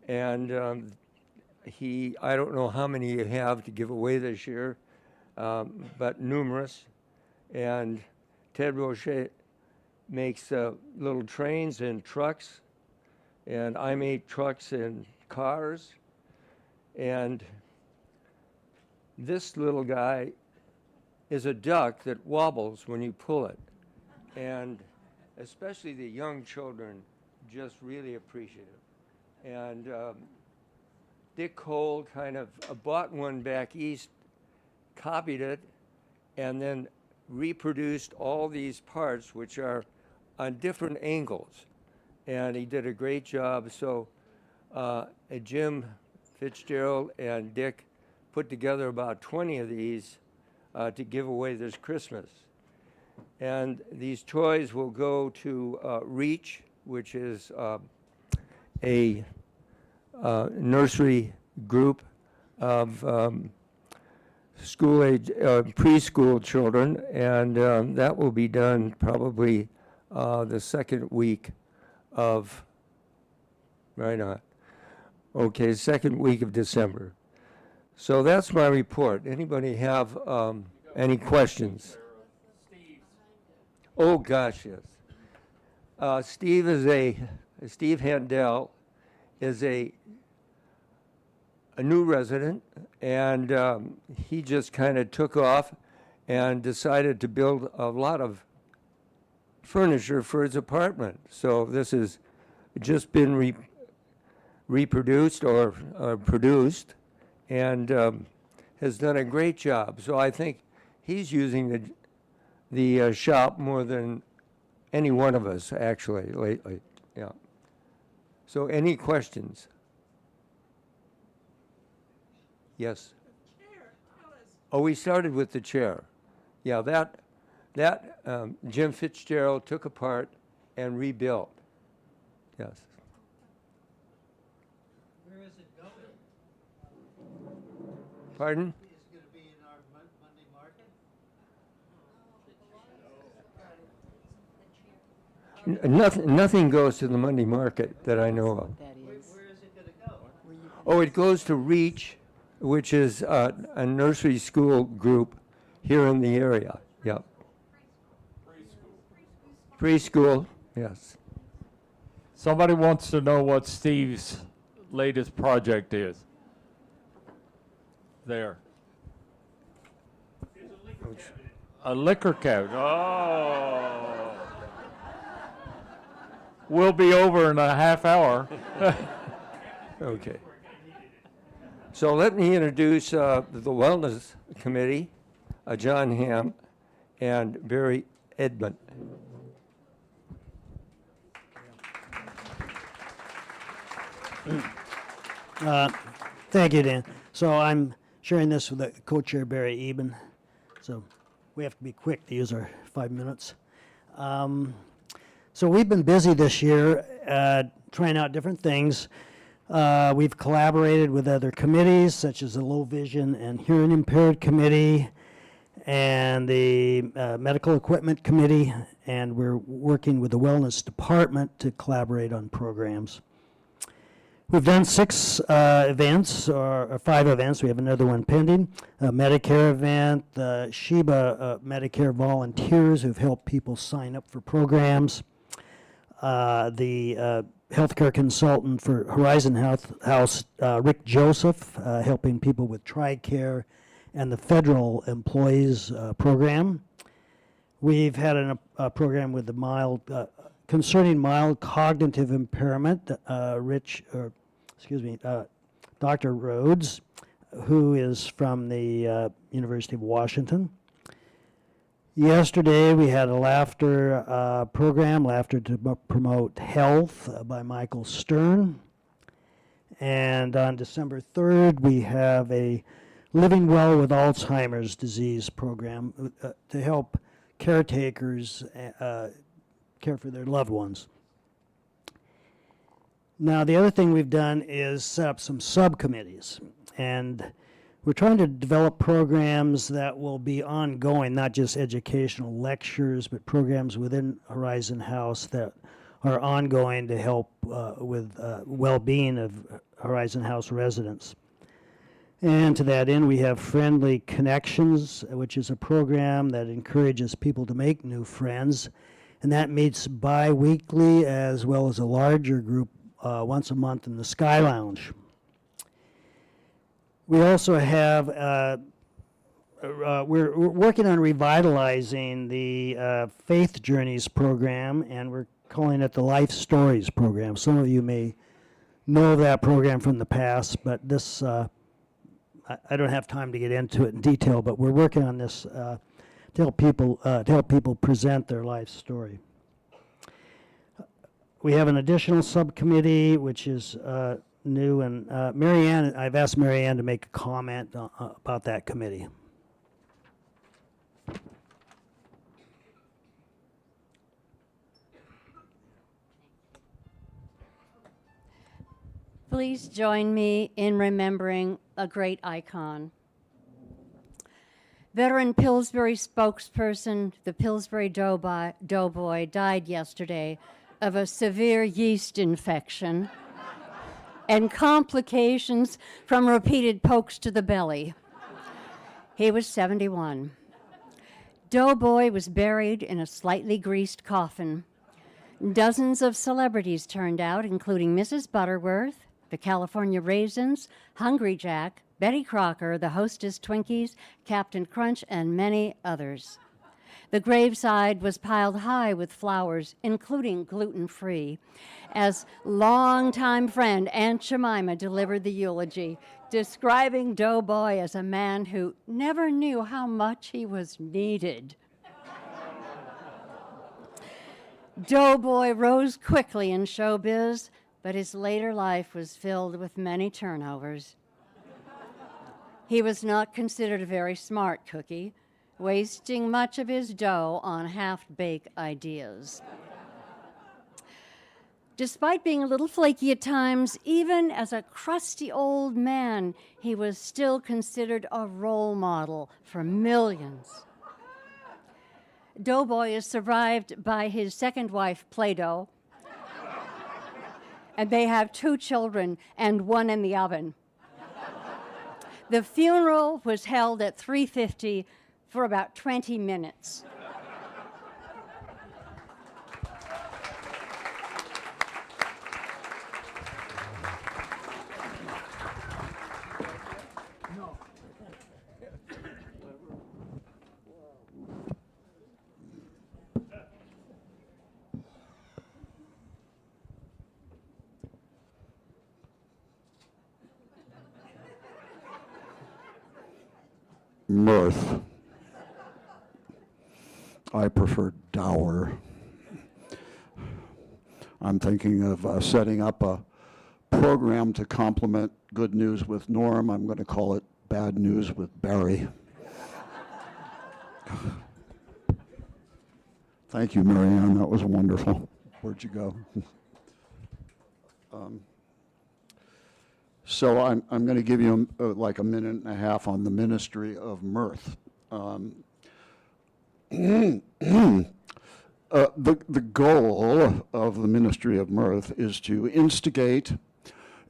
And I don't know how many you have to give away this year, but numerous. And Ted Rocher makes little trains and trucks. And I make trucks and cars. And this little guy is a duck that wobbles when you pull it. And especially the young children just really appreciate it. And Dick Cole kind of bought one back east, copied it, and then reproduced all these parts, which are on different angles. And he did a great job. So Jim Fitzgerald and Dick put together about 20 of these to give away this Christmas. And these toys will go to REACH, which is a nursery group of school-age, preschool children, and that will be done probably the second week of, right on. Okay, second week of December. So that's my report. Anybody have any questions? Oh, gosh, yes. Steve Handel is a new resident, and he just kind of took off and decided to build a lot of furniture for his apartment. So this has just been reproduced or produced, and has done a great job. So I think he's using the shop more than any one of us actually lately. Yeah. So any questions? Yes. Oh, we started with the chair. Yeah, that Jim Fitzgerald took apart and rebuilt. Yes. Where is it going? Pardon? Is it going to be in our Monday market? Nothing goes to the Monday market that I know of. Where is it going to go? Oh, it goes to REACH, which is a nursery school group here in the area. Yep. Preschool, yes. Somebody wants to know what Steve's latest project is. There. A liquor cabinet. Oh. We'll be over in a half hour. Okay. So let me introduce the Wellness Committee, John Hamm and Barry Edmond. Thank you, Dan. So I'm sharing this with the co-chair, Barry Eben. So we have to be quick to use our 5 minutes. So we've been busy this year trying out different things. We've collaborated with other committees, such as the Low Vision and Hearing Impaired Committee and the Medical Equipment Committee, and we're working with the Wellness Department to collaborate on programs. We've done 6 events, or 5 events. We have another one pending. A Medicare event, the Sheba Medicare volunteers who've helped people sign up for programs. The healthcare consultant for Horizon House, Rick Joseph, helping people with TRICARE, and the federal employees program. We've had a program with the concerning mild cognitive impairment. Dr. Rhodes, who is from the University of Washington. Yesterday we had a laughter program, Laughter to Promote Health by Michael Stern. And on December 3rd, we have a Living Well with Alzheimer's Disease program to help caretakers care for their loved ones. Now, the other thing we've done is set up some subcommittees, and we're trying to develop programs that will be ongoing, not just educational lectures, but programs within Horizon House that are ongoing to help with well-being of Horizon House residents. And to that end, we have Friendly Connections, which is a program that encourages people to make new friends, and that meets bi-weekly as well as a larger group once a month in the Sky Lounge. We also have, we're working on revitalizing the Faith Journeys program, and we're calling it the Life Stories program. Some of you may know of that program from the past, but this, I don't have time to get into it in detail, but we're working on this to help people present their life story. We have an additional subcommittee, which is new, and Marianne, I've asked Marianne to make a comment about that committee. Please join me in remembering a great icon. Veteran Pillsbury spokesperson, the Pillsbury Doughboy, died yesterday of a severe yeast infection and complications from repeated pokes to the belly. He was 71. Doughboy was buried in a slightly greased coffin. Dozens of celebrities turned out, including Mrs. Butterworth, the California Raisins, Hungry Jack, Betty Crocker, the Hostess Twinkies, Captain Crunch, and many others. The graveside was piled high with flowers, including gluten-free, as longtime friend Aunt Jemima delivered the eulogy, describing Doughboy as a man who never knew how much he was needed. Doughboy rose quickly in showbiz, but his later life was filled with many turnovers. He was not considered a very smart cookie, wasting much of his dough on half-baked ideas. Despite being a little flaky at times, even as a crusty old man, he was still considered a role model for millions. Doughboy is survived by his second wife, Play-Doh, and they have 2 children and 1 in the oven. The funeral was held at 3:50 for about 20 minutes. Mirth. I prefer dour. I'm thinking of setting up a program to complement Good News with Norm. I'm going to call it Bad News with Barry. Thank you, Marianne. That was wonderful. Where'd you go? So I'm going to give you like a minute and a half on the Ministry of Mirth. The goal of the Ministry of Mirth is to instigate,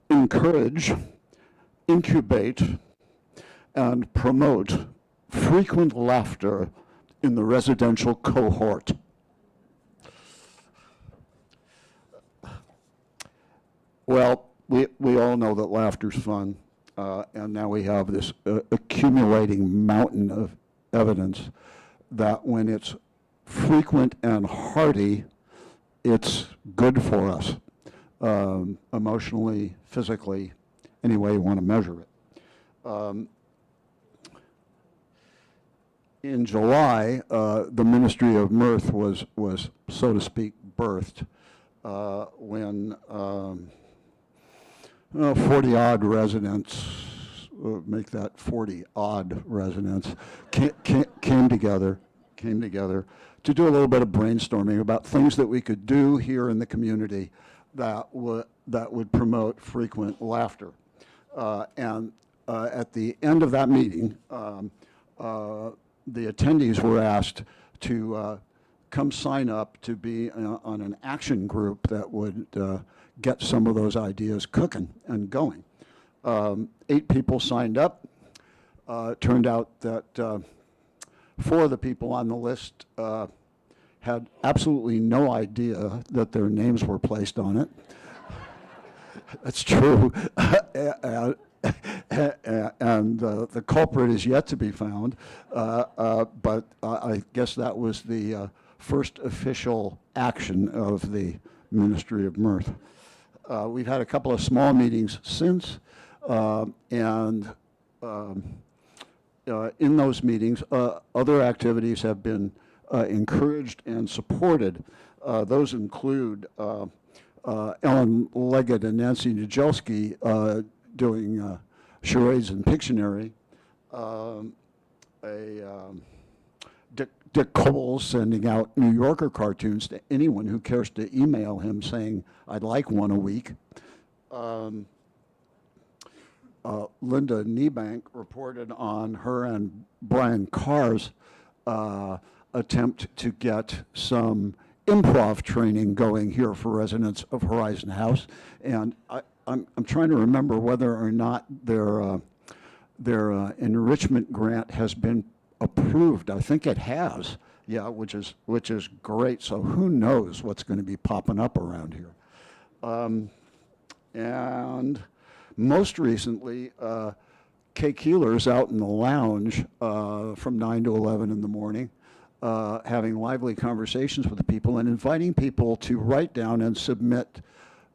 encourage, incubate, and promote frequent laughter in the residential cohort. Well, we all know that laughter's fun, and now we have this accumulating mountain of evidence that when it's frequent and hearty, it's good for us, emotionally, physically, any way you want to measure it. In July, the Ministry of Mirth was, so to speak, birthed when 40-odd residents, make that 40-odd residents, came together to do a little bit of brainstorming about things that we could do here in the community that would promote frequent laughter. And at the end of that meeting, the attendees were asked to come sign up to be on an action group that would get some of those ideas cooking and going. 8 people signed up. Turned out that 4 of the people on the list had absolutely no idea that their names were placed on it. That's true. And the culprit is yet to be found, but I guess that was the first official action of the Ministry of Mirth. We've had a couple of small meetings since, and in those meetings, other activities have been encouraged and supported. Those include Ellen Leggett and Nancy Nijelski doing charades and Pictionary, Dick Cole sending out New Yorker cartoons to anyone who cares to email him saying, I'd like one a week. Linda Niebank reported on her and Brian Carr's attempt to get some improv training going here for residents of Horizon House. And I'm trying to remember whether or not their enrichment grant has been approved. I think it has, yeah, which is great. So who knows what's going to be popping up around here. And most recently, Kay Keeler's out in the lounge from 9 to 11 in the morning, having lively conversations with the people and inviting people to write down and submit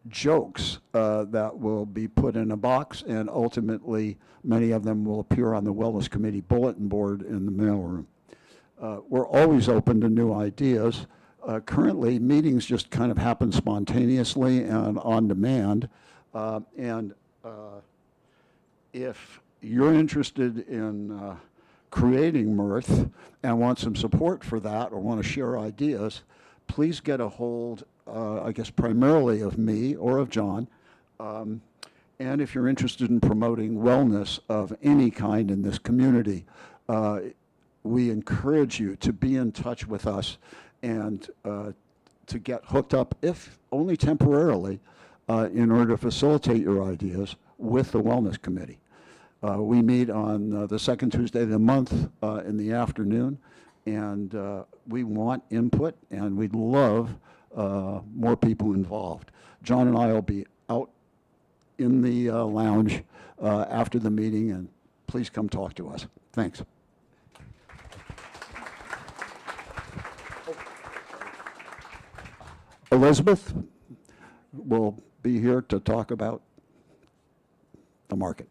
jokes that will be put in a box, and ultimately many of them will appear on the Wellness Committee bulletin board in the mailroom. We're always open to new ideas. Currently, meetings just kind of happen spontaneously and on demand. If you're interested in creating mirth and want some support for that or want to share ideas, please get a hold, I guess, primarily of me or of John. And if you're interested in promoting wellness of any kind in this community, we encourage you to be in touch with us and to get hooked up, if only temporarily, in order to facilitate your ideas with the Wellness Committee. We meet on the second Tuesday of the month in the afternoon, and we want input, and we'd love more people involved. John and I will be out in the lounge after the meeting, and please come talk to us. Thanks. Elizabeth will be here to talk about the market.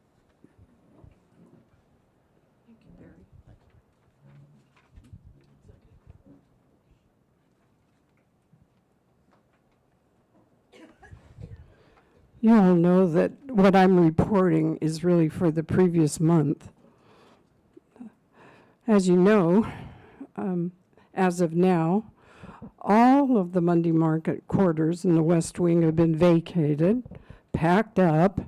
You all know that what I'm reporting is really for the previous month. As you know, as of now, all of the Monday market quarters in the West Wing have been vacated, packed up,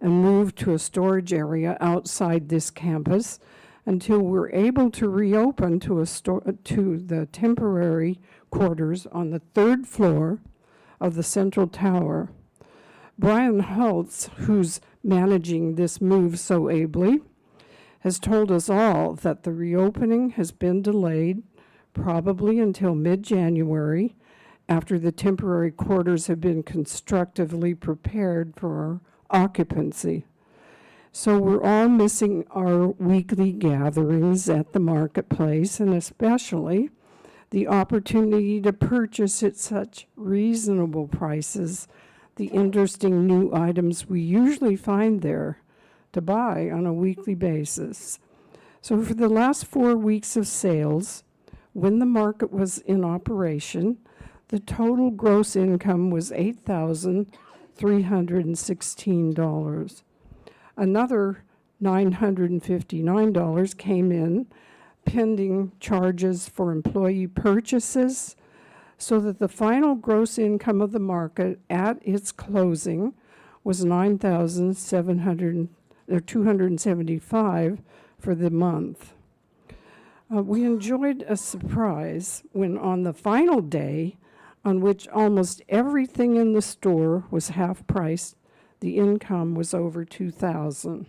and moved to a storage area outside this campus until we're able to reopen to the temporary quarters on the 3rd floor of the Central Tower. Brian Holtz, who's managing this move so ably, has told us all that the reopening has been delayed probably until mid-January, after the temporary quarters have been constructively prepared for our occupancy. So we're all missing our weekly gatherings at the marketplace, and especially the opportunity to purchase at such reasonable prices the interesting new items we usually find there to buy on a weekly basis. So for the last 4 weeks of sales, when the market was in operation, the total gross income was $8,300 $316. Another $959 came in pending charges for employee purchases, so that the final gross income of the market at its closing was $275 for the month. We enjoyed a surprise when on the final day, on which almost everything in the store was half priced, the income was over $2,000.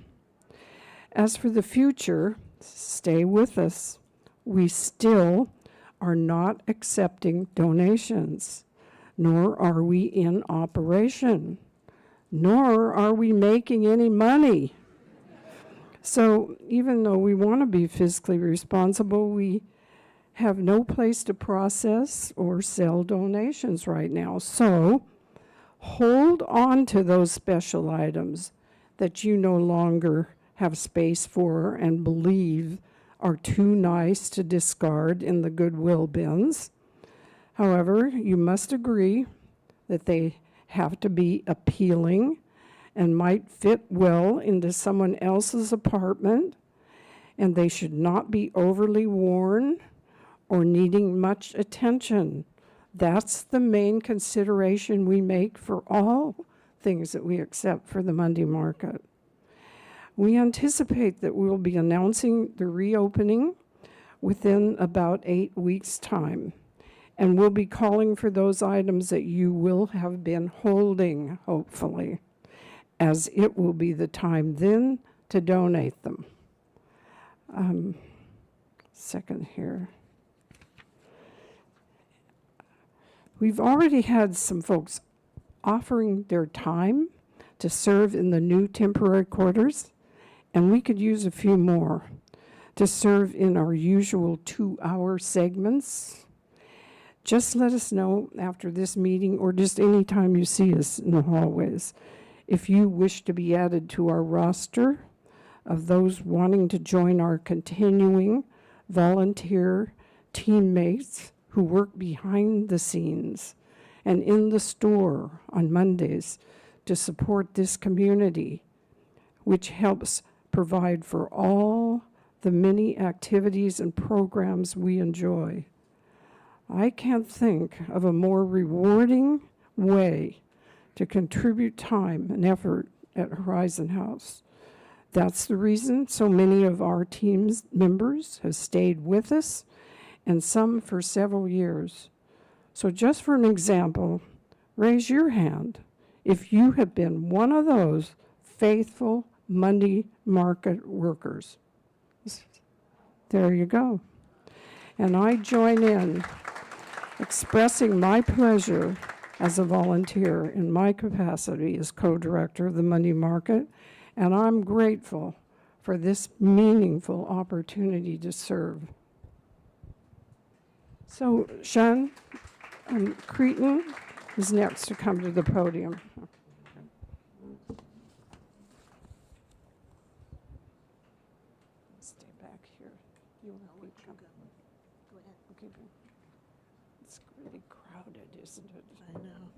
As for the future, stay with us. We still are not accepting donations, nor are we in operation, nor are we making any money. So even though we want to be fiscally responsible, we have no place to process or sell donations right now. So hold on to those special items that you no longer have space for and believe are too nice to discard in the Goodwill bins. However, you must agree that they have to be appealing and might fit well into someone else's apartment, and they should not be overly worn or needing much attention. That's the main consideration we make for all things that we accept for the Monday market. We anticipate that we will be announcing the reopening within about 8 weeks' time, and we'll be calling for those items that you will have been holding, hopefully, as it will be the time then to donate them. Second here. We've already had some folks offering their time to serve in the new temporary quarters, and we could use a few more to serve in our usual 2-hour segments. Just let us know after this meeting, or just any time you see us in the hallways, if you wish to be added to our roster of those wanting to join our continuing volunteer teammates who work behind the scenes and in the store on Mondays to support this community, which helps provide for all the many activities and programs we enjoy. I can't think of a more rewarding way to contribute time and effort at Horizon House. That's the reason so many of our team's members have stayed with us, and some for several years. So just for an example, raise your hand if you have been one of those faithful Monday market workers. There you go. And I join in expressing my pleasure as a volunteer in my capacity as co-director of the Monday Market, and I'm grateful for this meaningful opportunity to serve. So Sean Cretin is next to come to the podium. Stay back here. You want to keep coming? Go ahead. Okay. It's really crowded, isn't it? I know.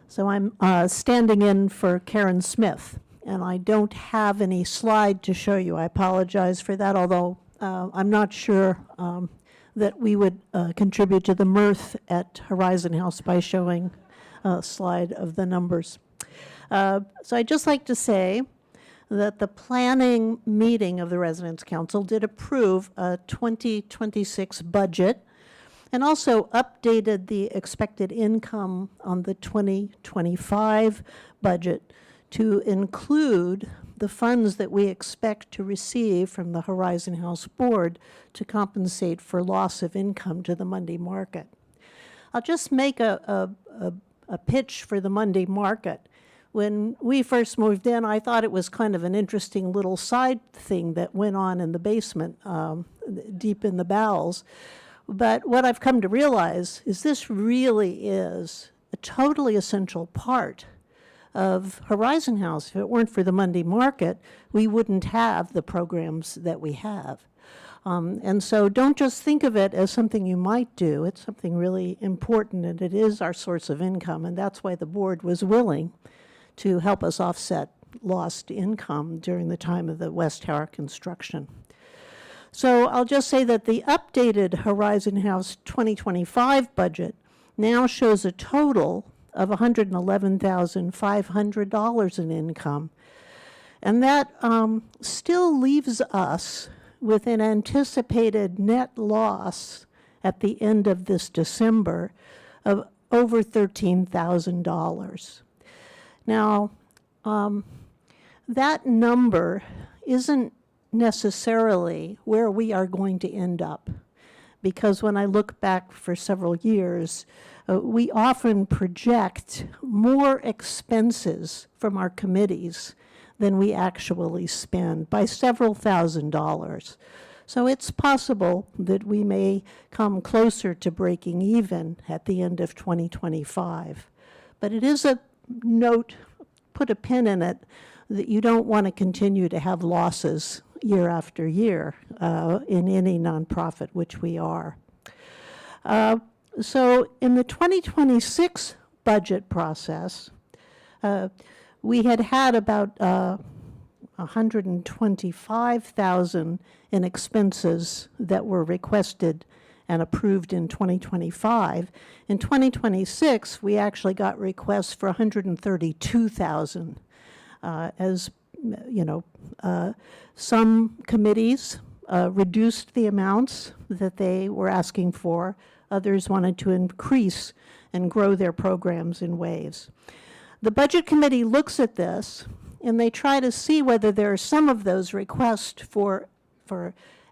So I'm standing in for Karen Smith, and I don't have any slide to show you. I apologize for that, although I'm not sure that we would contribute to the mirth at Horizon House by showing a slide of the numbers. So I'd just like to say that the planning meeting of the Residents' Council did approve a 2026 budget and also updated the expected income on the 2025 budget to include the funds that we expect to receive from the Horizon House Board to compensate for loss of income to the Monday market. I'll just make a pitch for the Monday market. When we first moved in, I thought it was kind of an interesting little side thing that went on in the basement, deep in the bowels. But what I've come to realize is this really is a totally essential part of Horizon House. If it weren't for the Monday market, we wouldn't have the programs that we have. And so don't just think of it as something you might do. It's something really important, and it is our source of income, and that's why the board was willing to help us offset lost income during the time of the West Tower construction. So I'll just say that the updated Horizon House 2025 budget now shows a total of $111,500 in income. And that still leaves us with an anticipated net loss at the end of this December of over $13,000. Now, that number isn't necessarily where we are going to end up, because when I look back for several years, we often project more expenses from our committees than we actually spend by several $1,000s. So it's possible that we may come closer to breaking even at the end of 2025. But it is a note, put a pin in it, that you don't want to continue to have losses year after year in any nonprofit, which we are. So in the 2026 budget process, we had about $125,000 in expenses that were requested and approved in 2025. In 2026, we actually got requests for $132,000. As you know, some committees reduced the amounts that they were asking for. Others wanted to increase and grow their programs in waves. The Budget Committee looks at this, and they try to see whether there are some of those requests for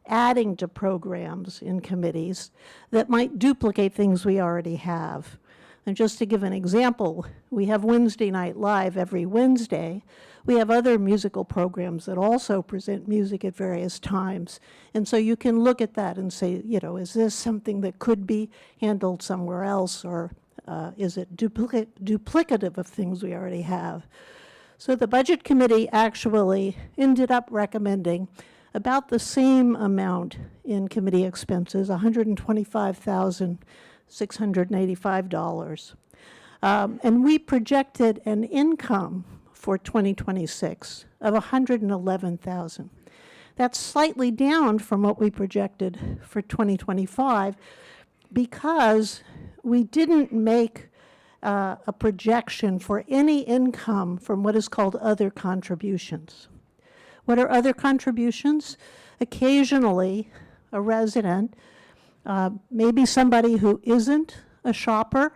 adding to programs in committees that might duplicate things we already have. And just to give an example, we have Wednesday Night Live every Wednesday. We have other musical programs that also present music at various times. And so you can look at that and say, you know, is this something that could be handled somewhere else, or is it duplicative of things we already have? So the Budget Committee actually ended up recommending about the same amount in committee expenses, $125,685. And we projected an income for 2026 of $111,000. That's slightly down from what we projected for 2025 because we didn't make a projection for any income from what is called other contributions. What are other contributions? Occasionally, a resident, maybe somebody who isn't a shopper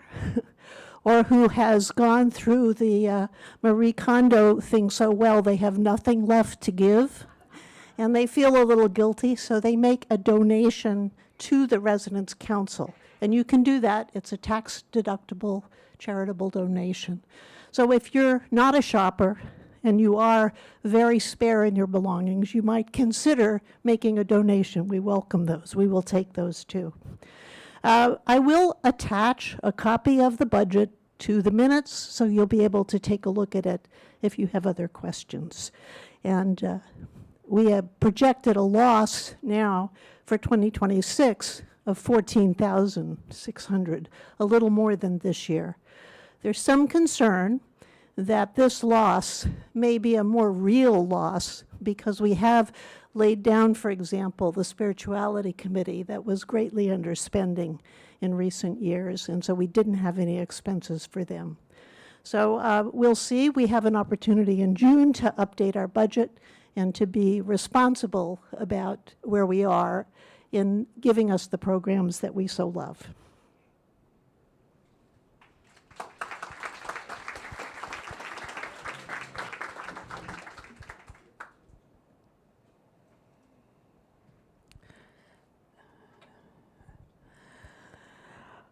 or who has gone through the Marie Kondo thing so well they have nothing left to give, and they feel a little guilty, so they make a donation to the Residents' Council. And you can do that. It's a tax-deductible charitable donation. So if you're not a shopper and you are very spare in your belongings, you might consider making a donation. We welcome those. We will take those too. I will attach a copy of the budget to the minutes, so you'll be able to take a look at it if you have other questions. And we have projected a loss now for 2026 of $14,600, a little more than this year. There's some concern that this loss may be a more real loss because we have laid down, for example, the Spirituality Committee that was greatly underspending in recent years, and so we didn't have any expenses for them. So we'll see. We have an opportunity in June to update our budget and to be responsible about where we are in giving us the programs that we so love.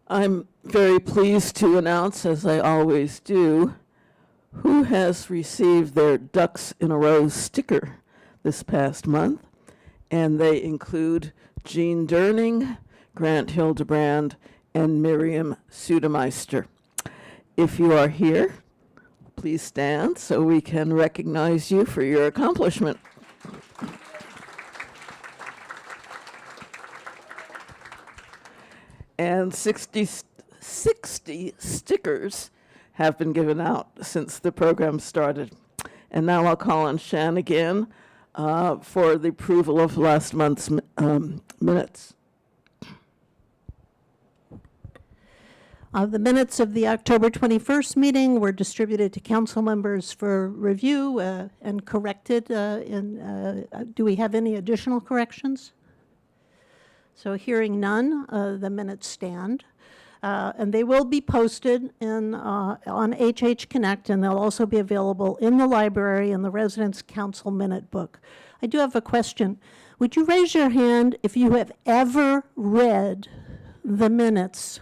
I'm very pleased to announce, as I always do, who has received their Ducks in a Row sticker this past month. And they include Jean Durning, Grant Hildebrand, and Miriam Sudemeister. If you are here, please stand so we can recognize you for your accomplishment. And 60 stickers have been given out since the program started. And now I'll call on Shan again for the approval of last month's minutes. The minutes of the October 21st meeting were distributed to council members for review and corrected. Do we have any additional corrections? So hearing none, the minutes stand. And they will be posted on HH Connect, and they'll also be available in the library in the Residence Council Minute Book. I do have a question. Would you raise your hand if you have ever read the minutes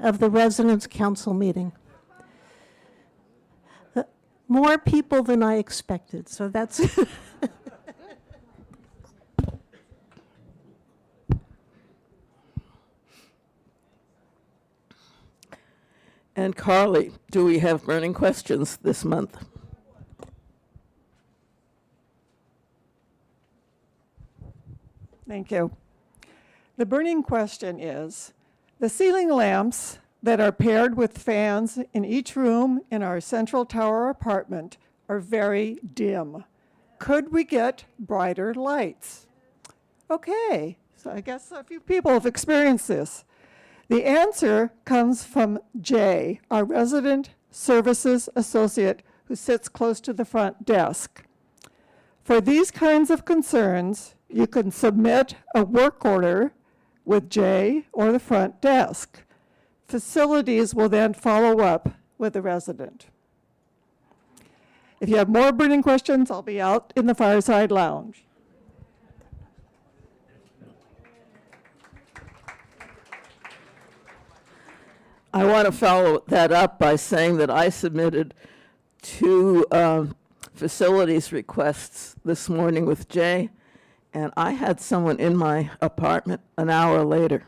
of the Residence Council meeting? More people than I expected, so that's... And Carly, do we have burning questions this month? Thank you. The burning question is, the ceiling lamps that are paired with fans in each room in our central tower apartment are very dim. Could we get brighter lights? Okay, so I guess a few people have experienced this. The answer comes from Jay, our resident services associate who sits close to the front desk. For these kinds of concerns, you can submit a work order with Jay or the front desk. Facilities will then follow up with the resident. If you have more burning questions, I'll be out in the fireside lounge. I want to follow that up by saying that I submitted 2 facilities requests this morning with Jay, and I had someone in my apartment an hour later.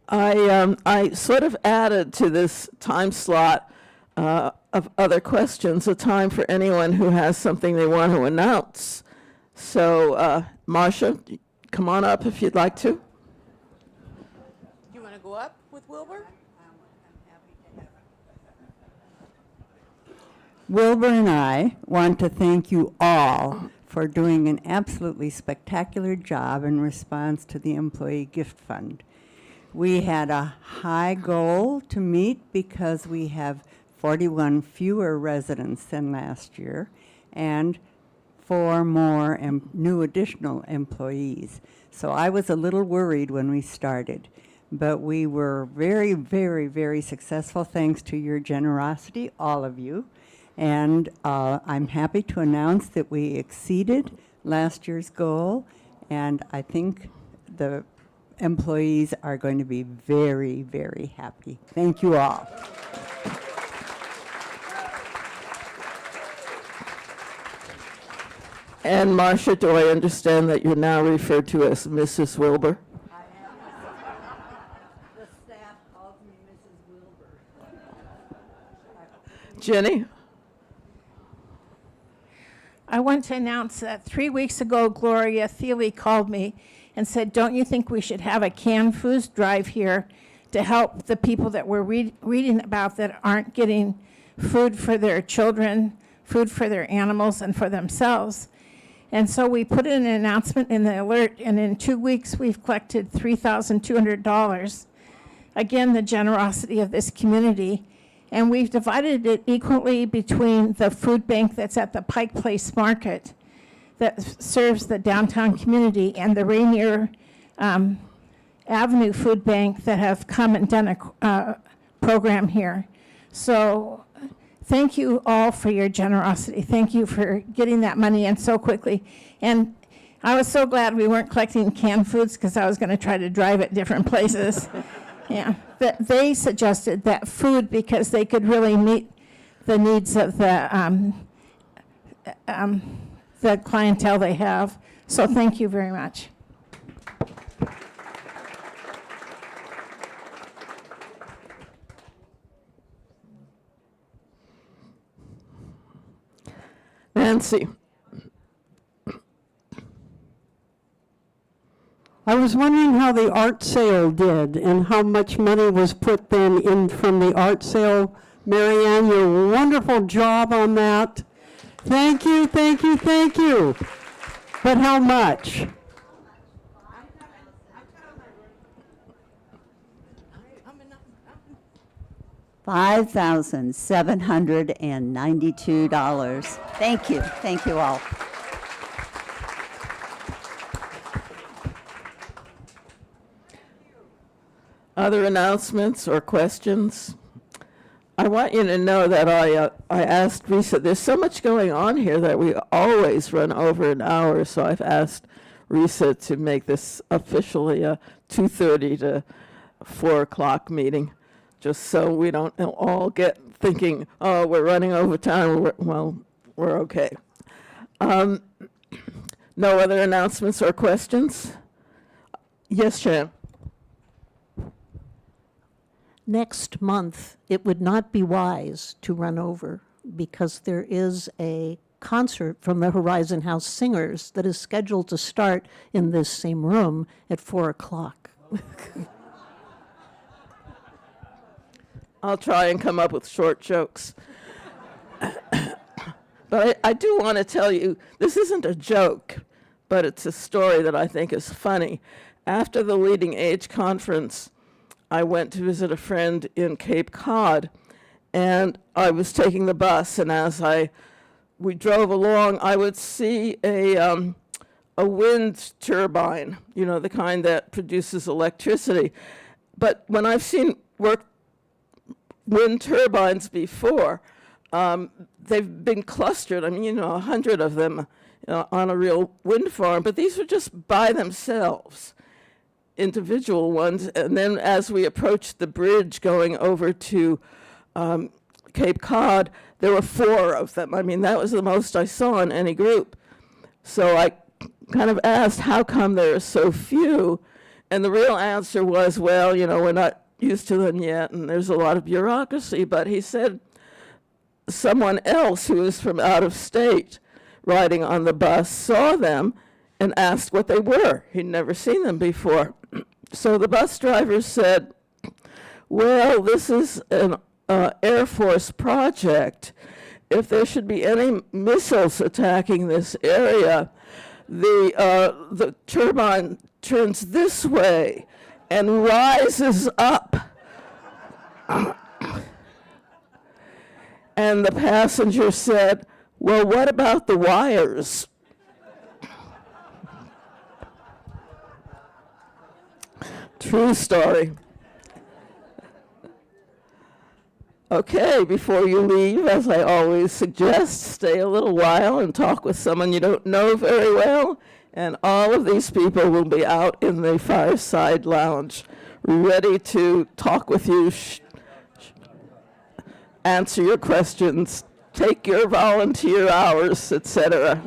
I sort of added to this time slot of other questions, a time for anyone who has something they want to announce. So, Marcia, come on up if you'd like to. You want to go up with Wilbur? Wilbur and I want to thank you all for doing an absolutely spectacular job in response to the Employee Gift Fund. We had a high goal to meet because we have 41 fewer residents than last year and 4 more new additional employees. So I was a little worried when we started, but we were very, very, very successful thanks to your generosity, all of you. And I'm happy to announce that we exceeded last year's goal, and I think the employees are going to be very, very happy. Thank you all. And Marcia, do I understand that you're now referred to as Mrs. Wilbur? The staff calls me Mrs. Wilbur. Jenny? I want to announce that 3 weeks ago, Gloria Thiele called me and said, don't you think we should have a canned foods drive here to help the people that we're reading about that aren't getting food for their children, food for their animals, and for themselves? And so we put in an announcement in the alert, and in 2 weeks, we've collected $3,200. Again, the generosity of this community. And we've divided it equally between the food bank that's at the Pike Place Market that serves the downtown community and the Rainier Avenue Food Bank that have come and done a program here. So thank you all for your generosity. Thank you for getting that money in so quickly. And I was so glad we weren't collecting canned foods because I was going to try to drive it different places. Yeah, that they suggested that food because they could really meet the needs of the clientele they have. So thank you very much. Nancy? I was wondering how the art sale did and how much money was put then in from the art sale. Mary Ann, your wonderful job on that. Thank you, thank you, thank you. But how much? $5,792. Thank you. Thank you all. Other announcements or questions? I want you to know that I asked Risa, there's so much going on here that we always run over an hour, so I've asked Risa to make this officially a 2:30 to 4 o'clock meeting, just so we don't all get thinking, oh, we're running over time. We're okay. No other announcements or questions? Yes, Shan. Next month, it would not be wise to run over because there is a concert from the Horizon House Singers that is scheduled to start in this same room at 4 o'clock. I'll try and come up with short jokes. But I do want to tell you, this isn't a joke, but it's a story that I think is funny. After the Leading Age Conference, I went to visit a friend in Cape Cod, and I was taking the bus, and as we drove along, I would see a wind turbine, you know, the kind that produces electricity. But when I've seen wind turbines before, they've been clustered. I mean, 100 of them on a real wind farm, but these were just by themselves, individual ones. And then as we approached the bridge going over to Cape Cod, there were 4 of them. I mean, that was the most I saw in any group. So I kind of asked, how come there are so few? And the real answer was, well, we're not used to them yet, and there's a lot of bureaucracy. But he said someone else who was from out of state riding on the bus saw them and asked what they were. He'd never seen them before. So the bus driver said, well, this is an Air Force project. If there should be any missiles attacking this area, the turbine turns this way and rises up. And the passenger said, well, what about the wires? True story. Okay, before you leave, as I always suggest, stay a little while and talk with someone you don't know very well, and all of these people will be out in the fireside lounge, ready to talk with you, answer your questions, take your volunteer hours, etc.